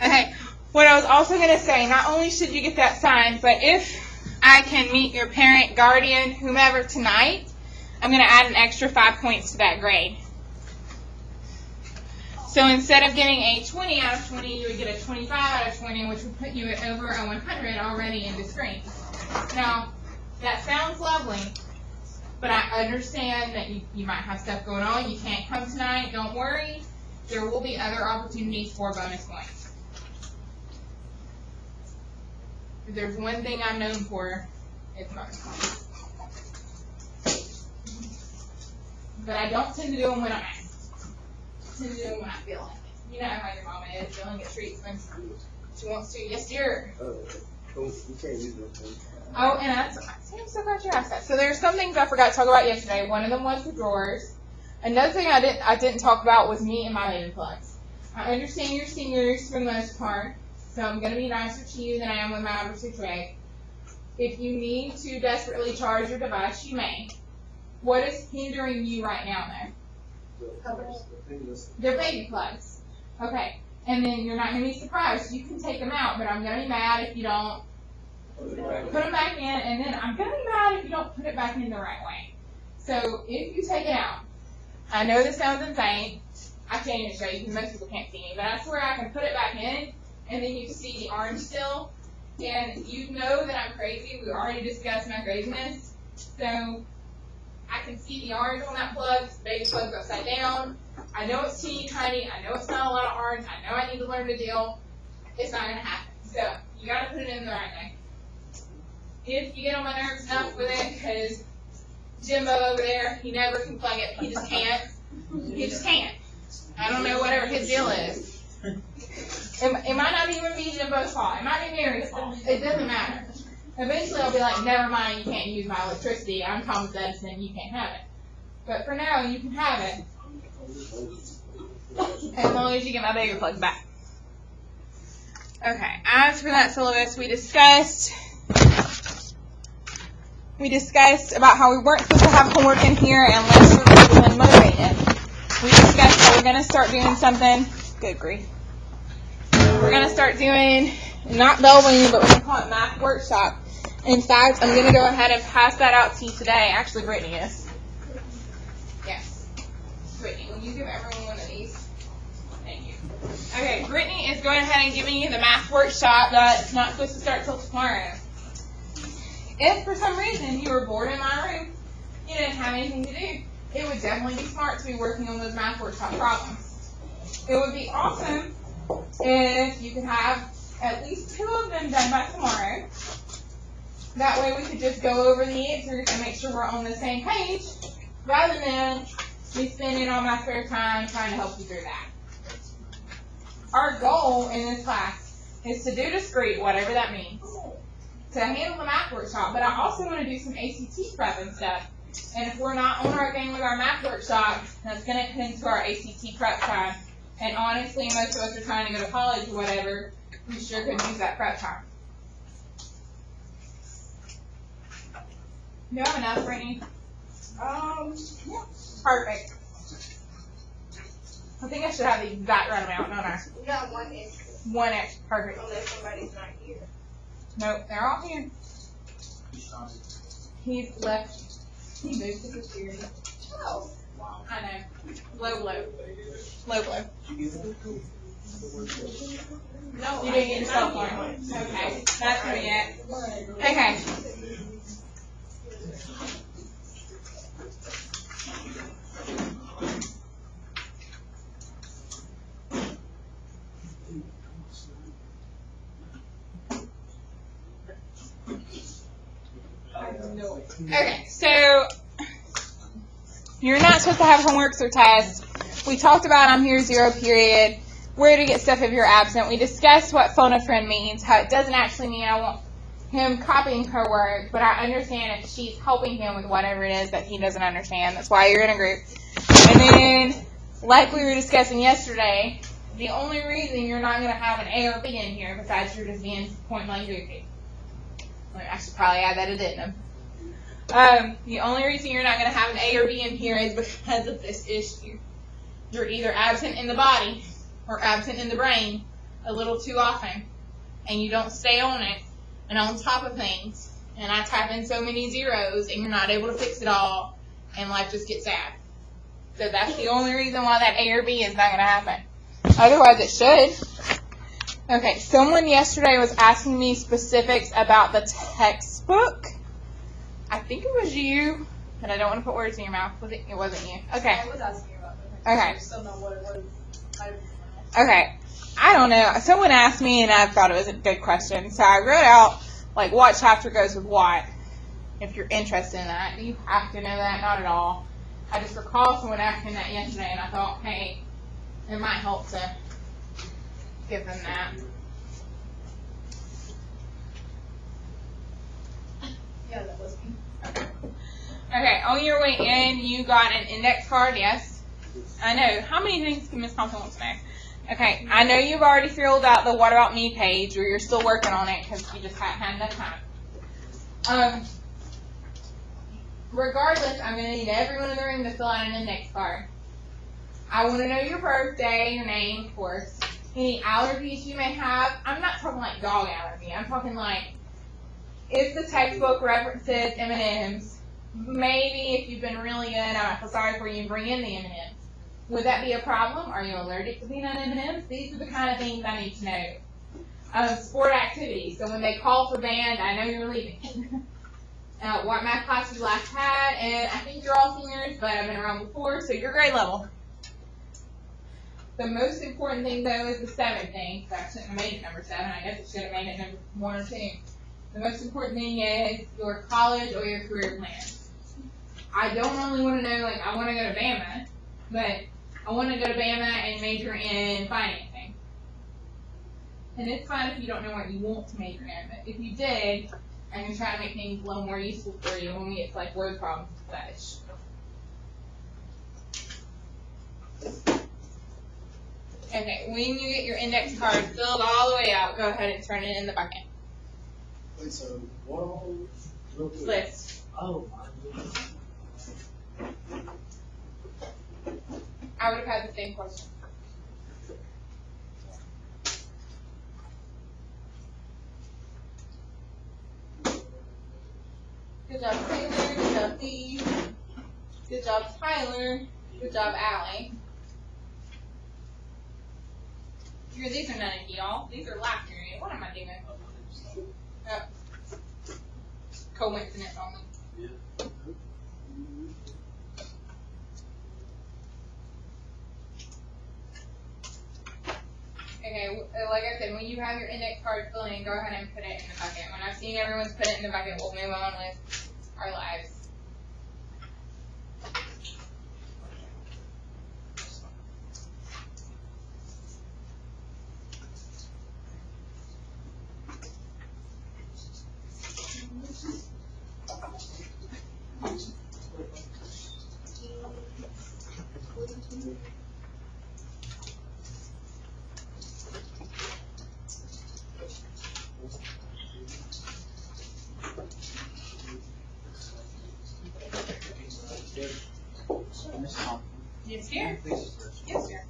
Okay. What I was also going to say, not only should you get that signed, but if I can meet your parent, guardian, whomever tonight, I'm going to add an extra 5 points to that grade. So instead of getting a 20 out of 20, you would get a 25 out of 20, which would put you at over a 100 already in Discrete. Now, that sounds lovely, but I understand that you might have stuff going on. You can't come tonight. Don't worry. There will be other opportunities for bonus points. If there's one thing I'm known for, it's bonus points. But I don't tend to do them when I'm asked. I tend to do them when I feel like it. You know how your mama is, feeling get treats when she wants to. Yes, dear. Oh, and I'm so glad you asked that. So there's some things I forgot to talk about yesterday. One of them was the drawers. Another thing I didn't talk about was me and my baby plugs. I understand you're seniors for the most part, so I'm going to be nicer to you than I am with my outer tray. If you need to desperately charge your device, you may. What is hindering you right now, though? They're baby plugs. Okay. And then you're not going to be surprised. You can take them out, but I'm going to be mad if you don't put them back in, and then I'm going to be mad if you don't put it back in the right way. So if you take it out, I know this sounds insane. I can't even show you because most people can't see me, but I swear I can put it back in, and then you see the orange still, and you know that I'm crazy. We already discussed my craziness. So I can see the orange on that plug. The baby plug's upside down. I know it's teeny tiny. I know it's not a lot of orange. I know I need to learn the deal. It's not going to happen. So you got to put it in the right way. If you get on my nerves enough with it, because Jimbo over there, he never can plug it. He just can't. He just can't. I don't know whatever his deal is. It might not even be Jimbo's fault. It might be Mary's fault. It doesn't matter. Eventually I'll be like, never mind, you can't use my electricity. I'm Thomas Edison, you can't have it. But for now, you can have it. As long as you get my baby plug back. Okay, as for that syllabus, we discussed about how we weren't supposed to have homework in here unless we were feeling motivated. We discussed how we're going to start doing something. Good grief. We're going to start doing, not Bellwing, but we're going to call it Math Workshop. In fact, I'm going to go ahead and pass that out to you today. Actually, Brittany is. Yes. Brittany, will you give everyone one of these? Thank you. Okay, Brittany is going ahead and giving you the Math Workshop that's not supposed to start till tomorrow. If for some reason you were bored in my room, you didn't have anything to do, it would definitely be smart to be working on those Math Workshop problems. It would be awesome if you could have at least 2 of them done by tomorrow. That way we could just go over the answers and make sure we're on the same page, rather than me spending all my spare time trying to help you through that. Our goal in this class is to do Discrete, whatever that means, to handle the Math Workshop, but I also want to do some ACT prep and stuff. And if we're not on our game with our Math Workshop, that's going to cut into our ACT prep time. And honestly, most of us are trying to go to college or whatever. We sure could use that prep time. Do you have enough, Brittany? Yeah. Perfect. I think I should have the exact right amount, don't I? We got 1 extra. 1 extra. Perfect. Unless somebody's not here. Nope, they're all here. He's left. He moved to security. Oh, wow. I know. Low blow. Low blow. No, You didn't get yourself one. Okay, that's what we get. Okay. Okay, so you're not supposed to have homeworks or tests. We talked about I'm here 0 period, where to get stuff if you're absent. We discussed what phone a friend means, how it doesn't actually mean I want him copying her work, but I understand if she's helping him with whatever it is that he doesn't understand. That's why you're in a group. And then, like we were discussing yesterday, the only reason you're not going to have an A or B in here, besides you're just being point blank goofy. I should probably add that addendum. The only reason you're not going to have an A or B in here is because of this issue. You're either absent in the body or absent in the brain a little too often, and you don't stay on it and on top of things, and I type in so many zeros, and you're not able to fix it all, and life just gets sad. So that's the only reason why that A or B is not going to happen. Otherwise, it should. Okay, someone yesterday was asking me specifics about the textbook. I think it was you, but I don't want to put words in your mouth. It wasn't you. Okay. I was asking about it. Okay. I just don't know what it was. Okay. I don't know. Someone asked me, and I thought it was a good question. So I wrote out, like, what chapter goes with what, if you're interested in that. Do you have to know that? Not at all. I just recall someone asking that yesterday, and I thought, hey, it might help to give them that. Yeah, that was me. Okay, on your way in, you got an index card, yes? I know. How many things can Ms. Thompson want to know? Okay, I know you've already filled out the What About Me page, or you're still working on it because you just haven't had enough time. Regardless, I'm going to need everyone in the room to fill out an index card. I want to know your birthday, your name, of course, any allergies you may have. I'm not talking like dog allergy. I'm talking like, if the textbook references M&Ms, maybe if you've been really good, I feel sorry for you, bring in the M&Ms. Would that be a problem? Are you allergic to peanut M&Ms? These are the kind of things I need to know. Sport activities. So when they call for band, I know you're leaving. What math class you last had, and I think you're all seniors, but I've been around before, so you're grade level. The most important thing, though, is the 7 thing. So I shouldn't have made it number 7. I guess it should have made it number 1 or 2. The most important thing is your college or your career plan. I don't only want to know, like, I want to go to Bama, but I want to go to Bama and major in financing. And it's fine if you don't know what you want to major in, but if you did, I can try to make things a little more useful for you when we get to, like, word problems and such. Okay, when you get your index card filled all the way out, go ahead and turn it in the bucket. Wait, so what all? List. Oh, my goodness. I would have had the same question. Good job, Taylor. Good job, Steve. Good job, Tyler. Good job, Allie. These are none of y'all. These are last period. What am I doing? Coincidence only. Yeah. Okay, like I said, when you have your index card filled in, go ahead and put it in the bucket. When I've seen everyone's put it in the bucket, we'll move on with our lives. Yes, dear. Yes, dear.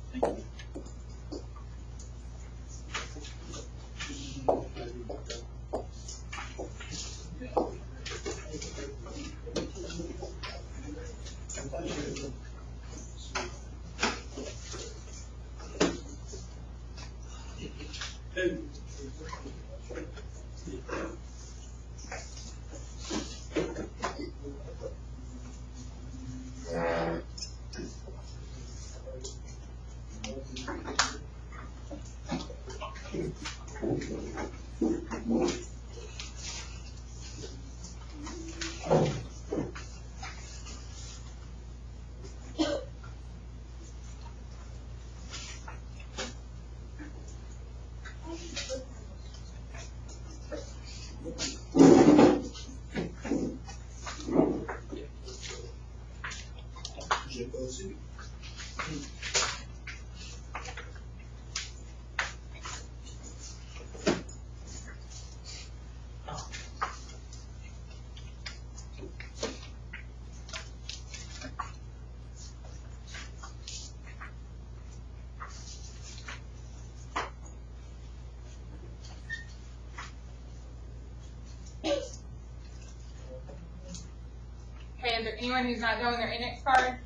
anyone who's not done with their index card?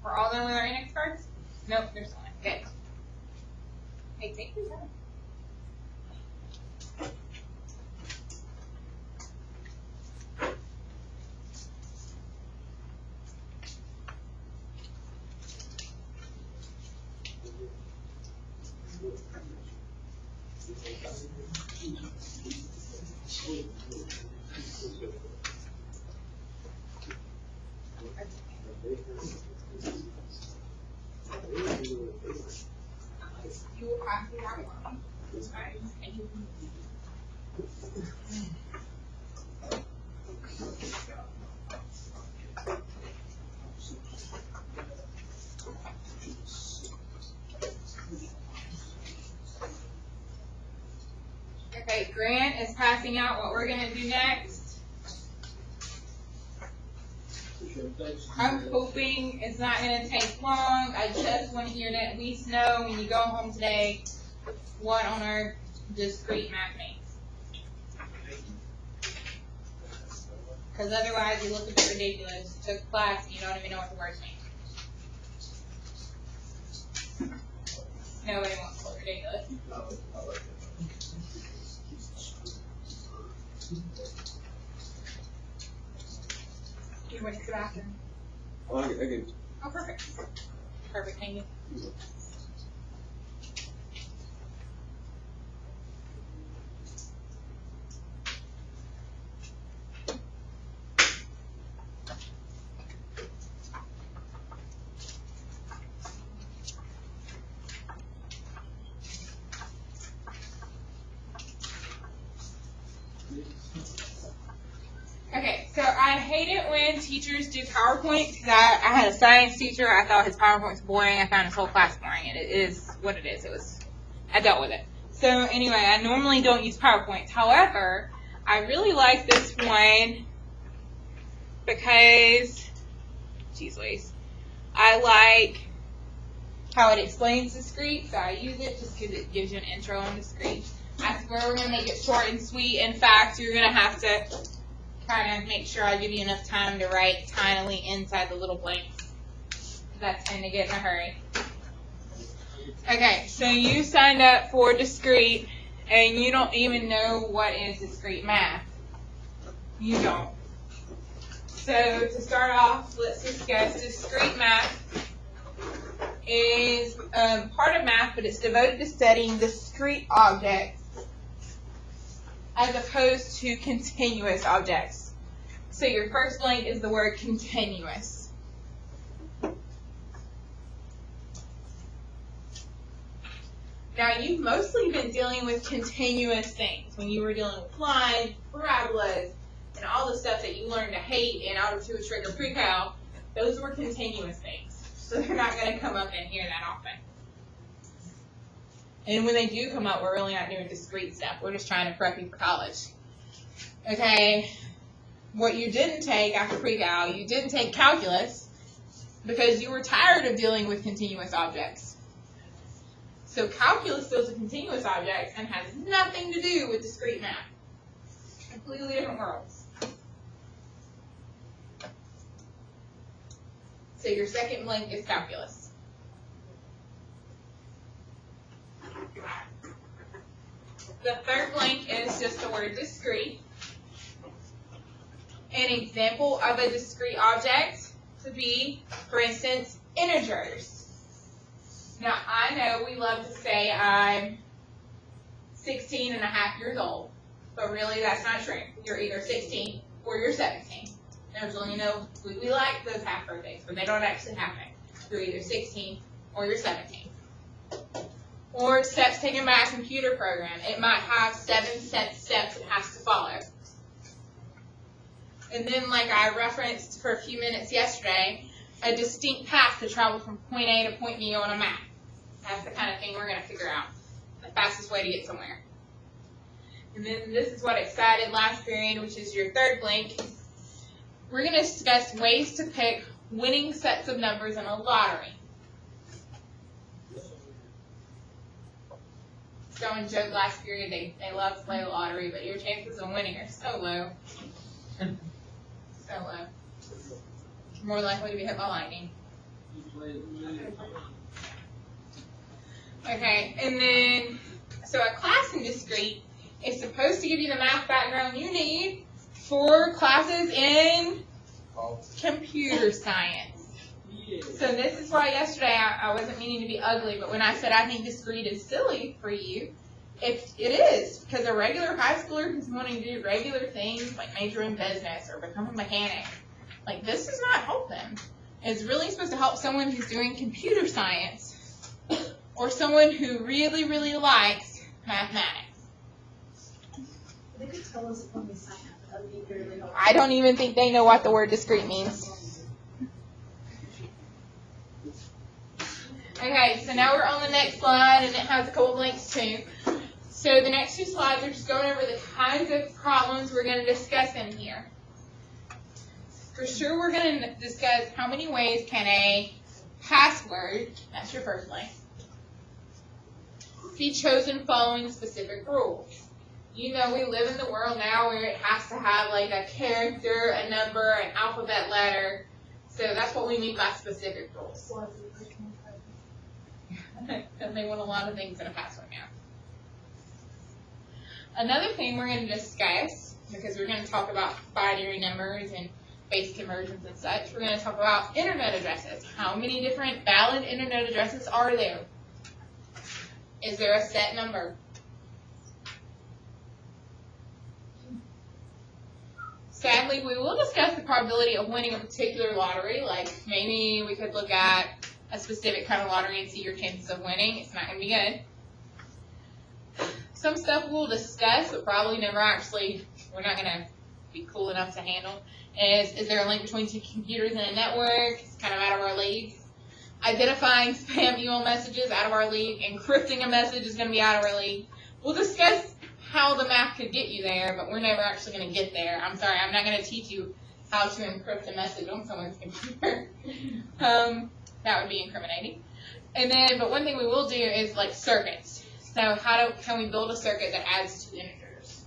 We're all done with our index cards? Nope, there's one. Good. Hey, take your time. You will pass me that one. Alright, thank you. Okay, Grant is passing out what we're going to do next. I'm hoping it's not going to take long. I just want you to at least know when you go home today what on earth discrete math means. Because otherwise you look a bit ridiculous. You took class and you don't even know what the words mean. Nobody wants to look ridiculous. You went to the bathroom. I can. Oh, perfect. Perfect, thank you. Okay, so I hate it when teachers do PowerPoint because I had a science teacher. I thought his PowerPoint was boring. I found his whole class boring, and it is what it is. I dealt with it. So anyway, I normally don't use PowerPoints. However, I really like this one because, geez Louise, I like how it explains discrete, so I use it just because it gives you an intro on discrete. I swear we're going to make it short and sweet. In fact, you're going to have to kind of make sure I give you enough time to write tinily inside the little blanks. That's going to get in a hurry. Okay, so you signed up for discrete, and you don't even know what is discrete math. You don't. So to start off, let's discuss discrete math. Is part of math, but it's devoted to studying discrete objects as opposed to continuous objects. So your first blank is the word continuous. Now you've mostly been dealing with continuous things when you were dealing with lines, parabolas, and all the stuff that you learned to hate in Algebra 2 Trig or Pre-Cal. Those were continuous things. So they're not going to come up in here that often. And when they do come up, we're really not doing discrete stuff. We're just trying to prep you for college. Okay, what you didn't take after pre-cal, you didn't take calculus because you were tired of dealing with continuous objects. So calculus deals with continuous objects and has nothing to do with discrete math. Completely different worlds. So your second blank is calculus. The third blank is just the word discrete. An example of a discrete object to be, for instance, integers. Now, I know we love to say I'm 16 and a half years old, but really that's not true. You're either 16 or you're 17. There's only we like those half birthdays, but they don't actually happen. You're either 16 or you're 17. Or steps taken by a computer program. It might have 7 set steps it has to follow. And then, like I referenced for a few minutes yesterday, a distinct path to travel from point A to point B on a map. That's the kind of thing we're going to figure out. The fastest way to get somewhere. And then this is what excited last period, which is your third blank. We're going to discuss ways to pick winning sets of numbers in a lottery. Someone joked last period they love to play the lottery, but your chances of winning are so low. so more likely to be hit by lightning. Okay, and then, so a class in Discrete is supposed to give you the math background you need for classes in computer science. So this is why yesterday I wasn't meaning to be ugly, but when I said I think Discrete is silly for you, it is, because a regular high schooler who's wanting to do regular things like major in business or become a mechanic, like this does not help them. It's really supposed to help someone who's doing computer science or someone who really, really likes mathematics. They could tell us when we sign up. That would be really helpful. I don't even think they know what the word discrete means. Okay, so now we're on the next slide, and it has a couple links too. So the next two slides are just going over the kinds of problems we're going to discuss in here. For sure, we're going to discuss how many ways can a password, that's your first link, be chosen following specific rules. You know, we live in the world now where it has to have like a character, a number, an alphabet letter. So that's what we mean by specific rules. And they want a lot of things in a password now. Another thing we're going to discuss, because we're going to talk about binary numbers and base conversions and such, we're going to talk about internet addresses. How many different valid internet addresses are there? Is there a set number? Sadly, we will discuss the probability of winning a particular lottery. Like maybe we could look at a specific kind of lottery and see your chances of winning. It's not going to be good. Some stuff we'll discuss, but probably never actually, we're not going to be cool enough to handle, is there a link between two computers in a network? It's kind of out of our league. Identifying spam email messages, out of our league. Encrypting a message is going to be out of our league. We'll discuss how the math could get you there, but we're never actually going to get there. I'm sorry, I'm not going to teach you how to encrypt a message on someone's computer. That would be incriminating. And then, but one thing we will do is like circuits. So can we build a circuit that adds two integers?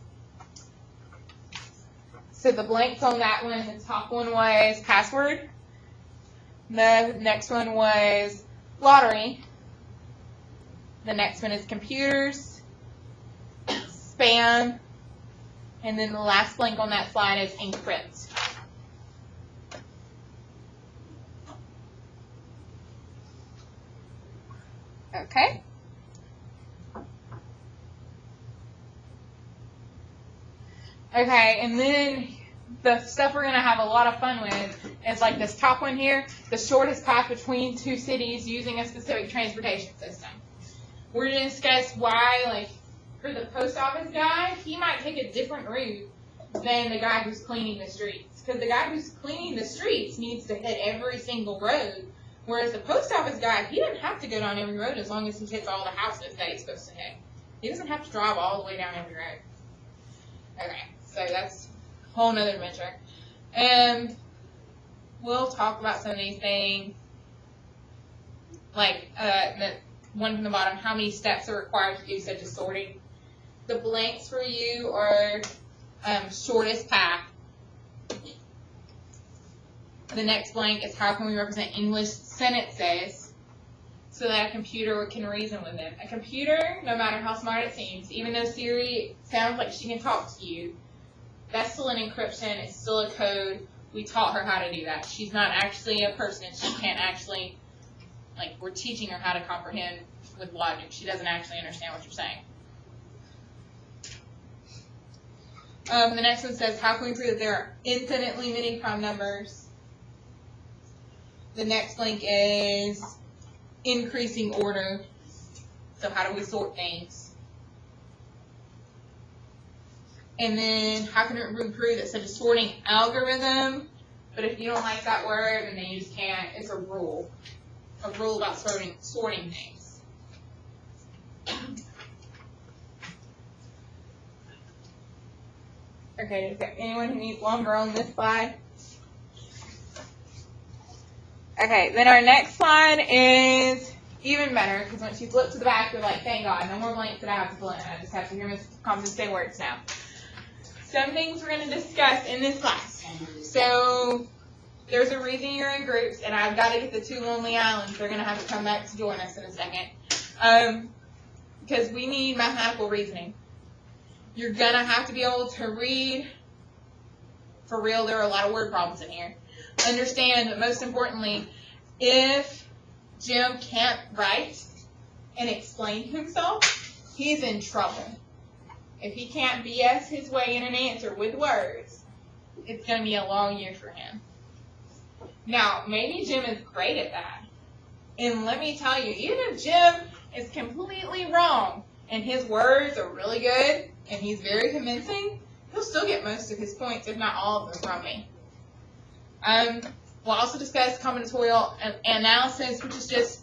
So the blanks on that one, the top one was password. The next one was lottery. The next one is computers, spam, and then the last blank on that slide is encrypt. Okay. Okay, and then the stuff we're going to have a lot of fun with is like this top one here, the shortest path between two cities using a specific transportation system. We're going to discuss why, like, for the post office guy, he might take a different route than the guy who's cleaning the streets. Because the guy who's cleaning the streets needs to hit every single road, whereas the post office guy, he doesn't have to go down every road as long as he hits all the houses that he's supposed to hit. He doesn't have to drive all the way down every road. Okay, so that's a whole nother adventure. And we'll talk about some of these things, like the one from the bottom, how many steps are required to do such as sorting. The blanks for you are shortest path. The next blank is how can we represent English sentences so that a computer can reason with them. A computer, no matter how smart it seems, even though Siri sounds like she can talk to you, that's still an encryption, it's still a code. We taught her how to do that. She's not actually a person. She can't actually, like, we're teaching her how to comprehend with logic. She doesn't actually understand what you're saying. The next one says, how can we prove that there are infinitely many prime numbers? The next link is increasing order. So how do we sort things? And then how can we prove that such a sorting algorithm, but if you don't like that word, and then you just can't, it's a rule. A rule about sorting things. Okay, is there anyone who needs longer on this slide? Okay, then our next slide is even better, because once you flip to the back, you're like, thank God, no more blanks that I have to fill in. I just have to hear Ms. Compton say words now. some things we're going to discuss in this class. So there's a reason you're in groups, and I've got to get the two Lonely Islands. They're going to have to come back to join us in a second. Because we need mathematical reasoning. You're going to have to be able to read. For real, there are a lot of word problems in here. Understand, but most importantly, if Jim can't write and explain himself, he's in trouble. If he can't BS his way in an answer with words, it's going to be a long year for him. Now, maybe Jim is great at that. And let me tell you, even if Jim is completely wrong and his words are really good and he's very convincing, he'll still get most of his points, if not all of them, from me. We'll also discuss combinatorial analysis, which is just,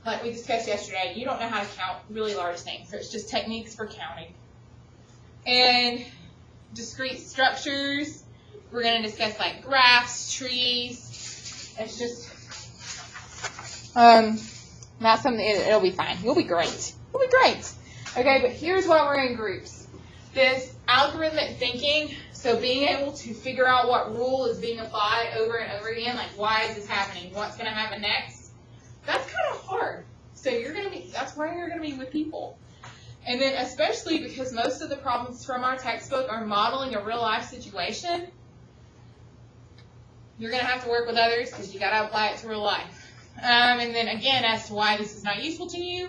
like we discussed yesterday, you don't know how to count really large things, so it's just techniques for counting. And discrete structures, we're going to discuss like graphs, trees. It's just, not something, it'll be fine. You'll be great. You'll be great. Okay, but here's why we're in groups. This algorithmic thinking, so being able to figure out what rule is being applied over and over again, like why is this happening, what's going to happen next, that's kind of hard. So that's why you're going to be with people. And then especially because most of the problems from our textbook are modeling a real life situation, you're going to have to work with others because you got to apply it to real life. And then again, as to why this is not useful to you,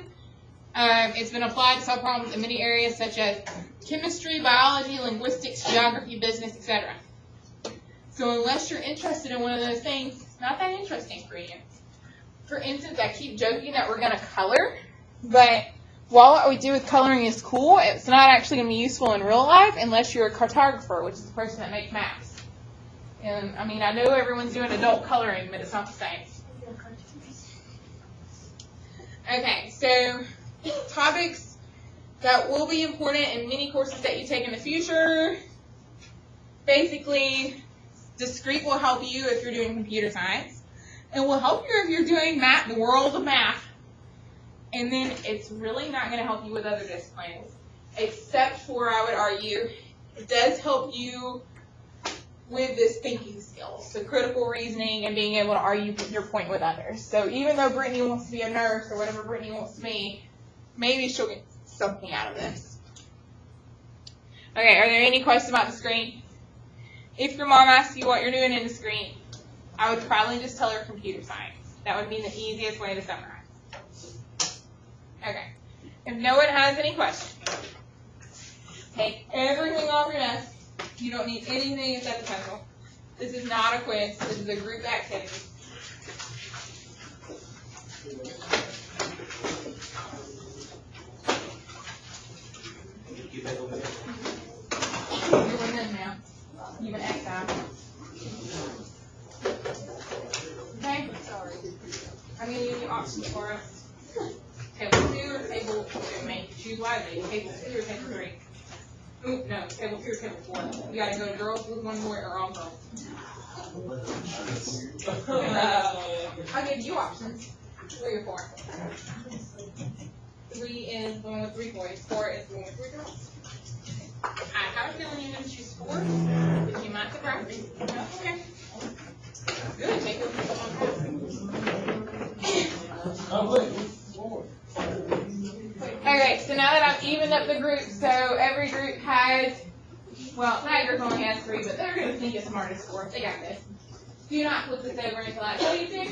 it's been applied to solve problems in many areas such as chemistry, biology, linguistics, geography, business, etc. So unless you're interested in one of those things, it's not that interesting for you. For instance, I keep joking that we're going to color, but while what we do with coloring is cool, it's not actually going to be useful in real life unless you're a cartographer, which is the person that makes maps. And I mean, I know everyone's doing adult coloring, but it's not the same. Okay, so topics that will be important in many courses that you take in the future. Basically, discrete will help you if you're doing computer science, and will help you if you're doing math, the world of math. And then it's really not going to help you with other disciplines, except for, I would argue, it does help you with this thinking skills, so critical reasoning and being able to argue your point with others. So even though Brittany wants to be a nurse or whatever Brittany wants to be, maybe she'll get something out of this. Okay, are there any questions about the screen? If your mom asks you what you're doing in the screen, I would probably just tell her computer science. That would be the easiest way to summarize. Okay. If no one has any questions, take everything off your desk. You don't need anything except a pencil. This is not a quiz. This is a group activity. You're winning now. You have an X out. Okay? Sorry. I'm going to give you options for us. Table 2 or table 2? Make choose wisely. Table 2 or table 3? Ooh, no, table 2 or table 4. You gotta go to girls with one boy or all girls. I'll give you options. 3 or 4. 3 is the one with 3 boys. 4 is the one with 3 girls. I have a feeling you're going to choose 4, but you might surprise me. Okay. Good, take it. Okay, so now that I've evened up the group, so every group has, well, that group only has 3, but they're going to think it's smartest 4. They got this. Do not flip this over until I tell you to.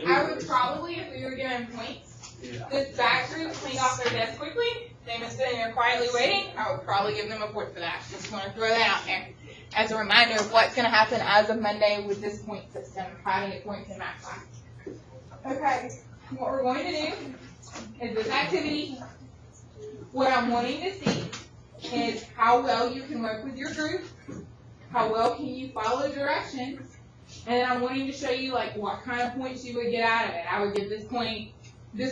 I would probably, if we were given points, this back group cleaned off their desk quickly. They've been sitting there quietly waiting. I would probably give them a point for that. Just want to throw that out there as a reminder of what's going to happen as of Monday with this point system, how to get points in math class. Okay, what we're going to do is this activity. What I'm wanting to see is how well you can work with your group, how well can you follow directions, and then I'm wanting to show you like what kind of points you would get out of it. I would give this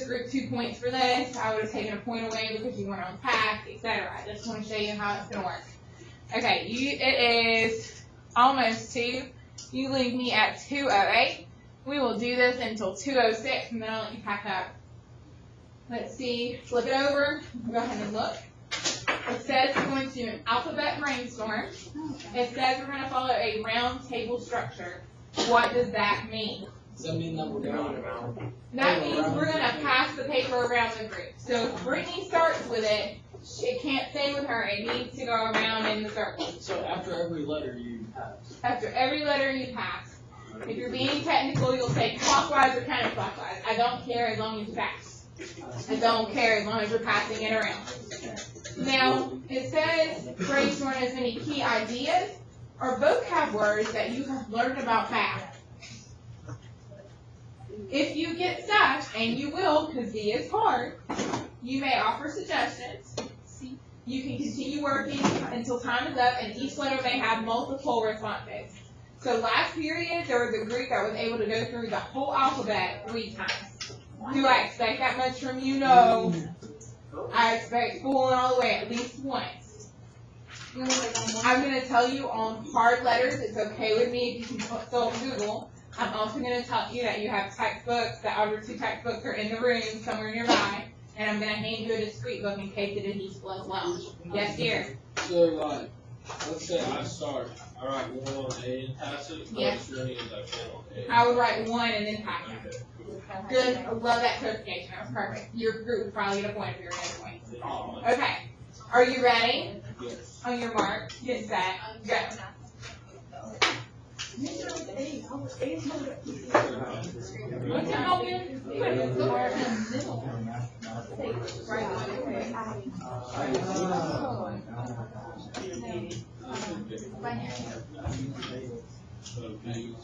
group 2 points for this. I would have taken a point away because you weren't on task, etc. I just want to show you how it's going to work. Okay, it is almost 2. You leave me at 2:08. We will do this until 2:06, and then I'll let you pack up. let's see, flip it over, go ahead and look. It says we're going to do an alphabet brainstorm. It says we're going to follow a round table structure. What does that mean? Does that mean that we're going? That means we're going to pass the paper around the group. So if Brittany starts with it, it can't stay with her. It needs to go around in the circle. So after every letter you pass. After every letter you pass. If you're being technical, you'll say clockwise or counterclockwise. I don't care as long as you pass. I don't care as long as you're passing it around. Now, it says brainstorm as many key ideas or vocab words that you have learned about math. If you get stuck, and you will because D is hard, you may offer suggestions. You can continue working until time is up, and each letter may have multiple responses. So last period, there was a group that was able to go through the whole alphabet 3 times. Do I expect that much from you? No. I expect schooling all the way at least once. I'm going to tell you on hard letters, it's okay with me if you can consult Google. I'm also going to tell you that you have textbooks, that other 2 textbooks are in the room somewhere nearby, and I'm going to hand you a discrete book in case it is useful as well. Yes, dear? So, like, let's say I start, I write 1 on A and pass it, but Yes. it's really end up 10 on A. I would write 1 and then pass it. Good. I love that clarification. That was perfect. Your group would probably get a point if you were getting a point. Okay. Are you ready? Yes. On your mark, get set, go. What's your help you? Put it in the middle. Right So, B.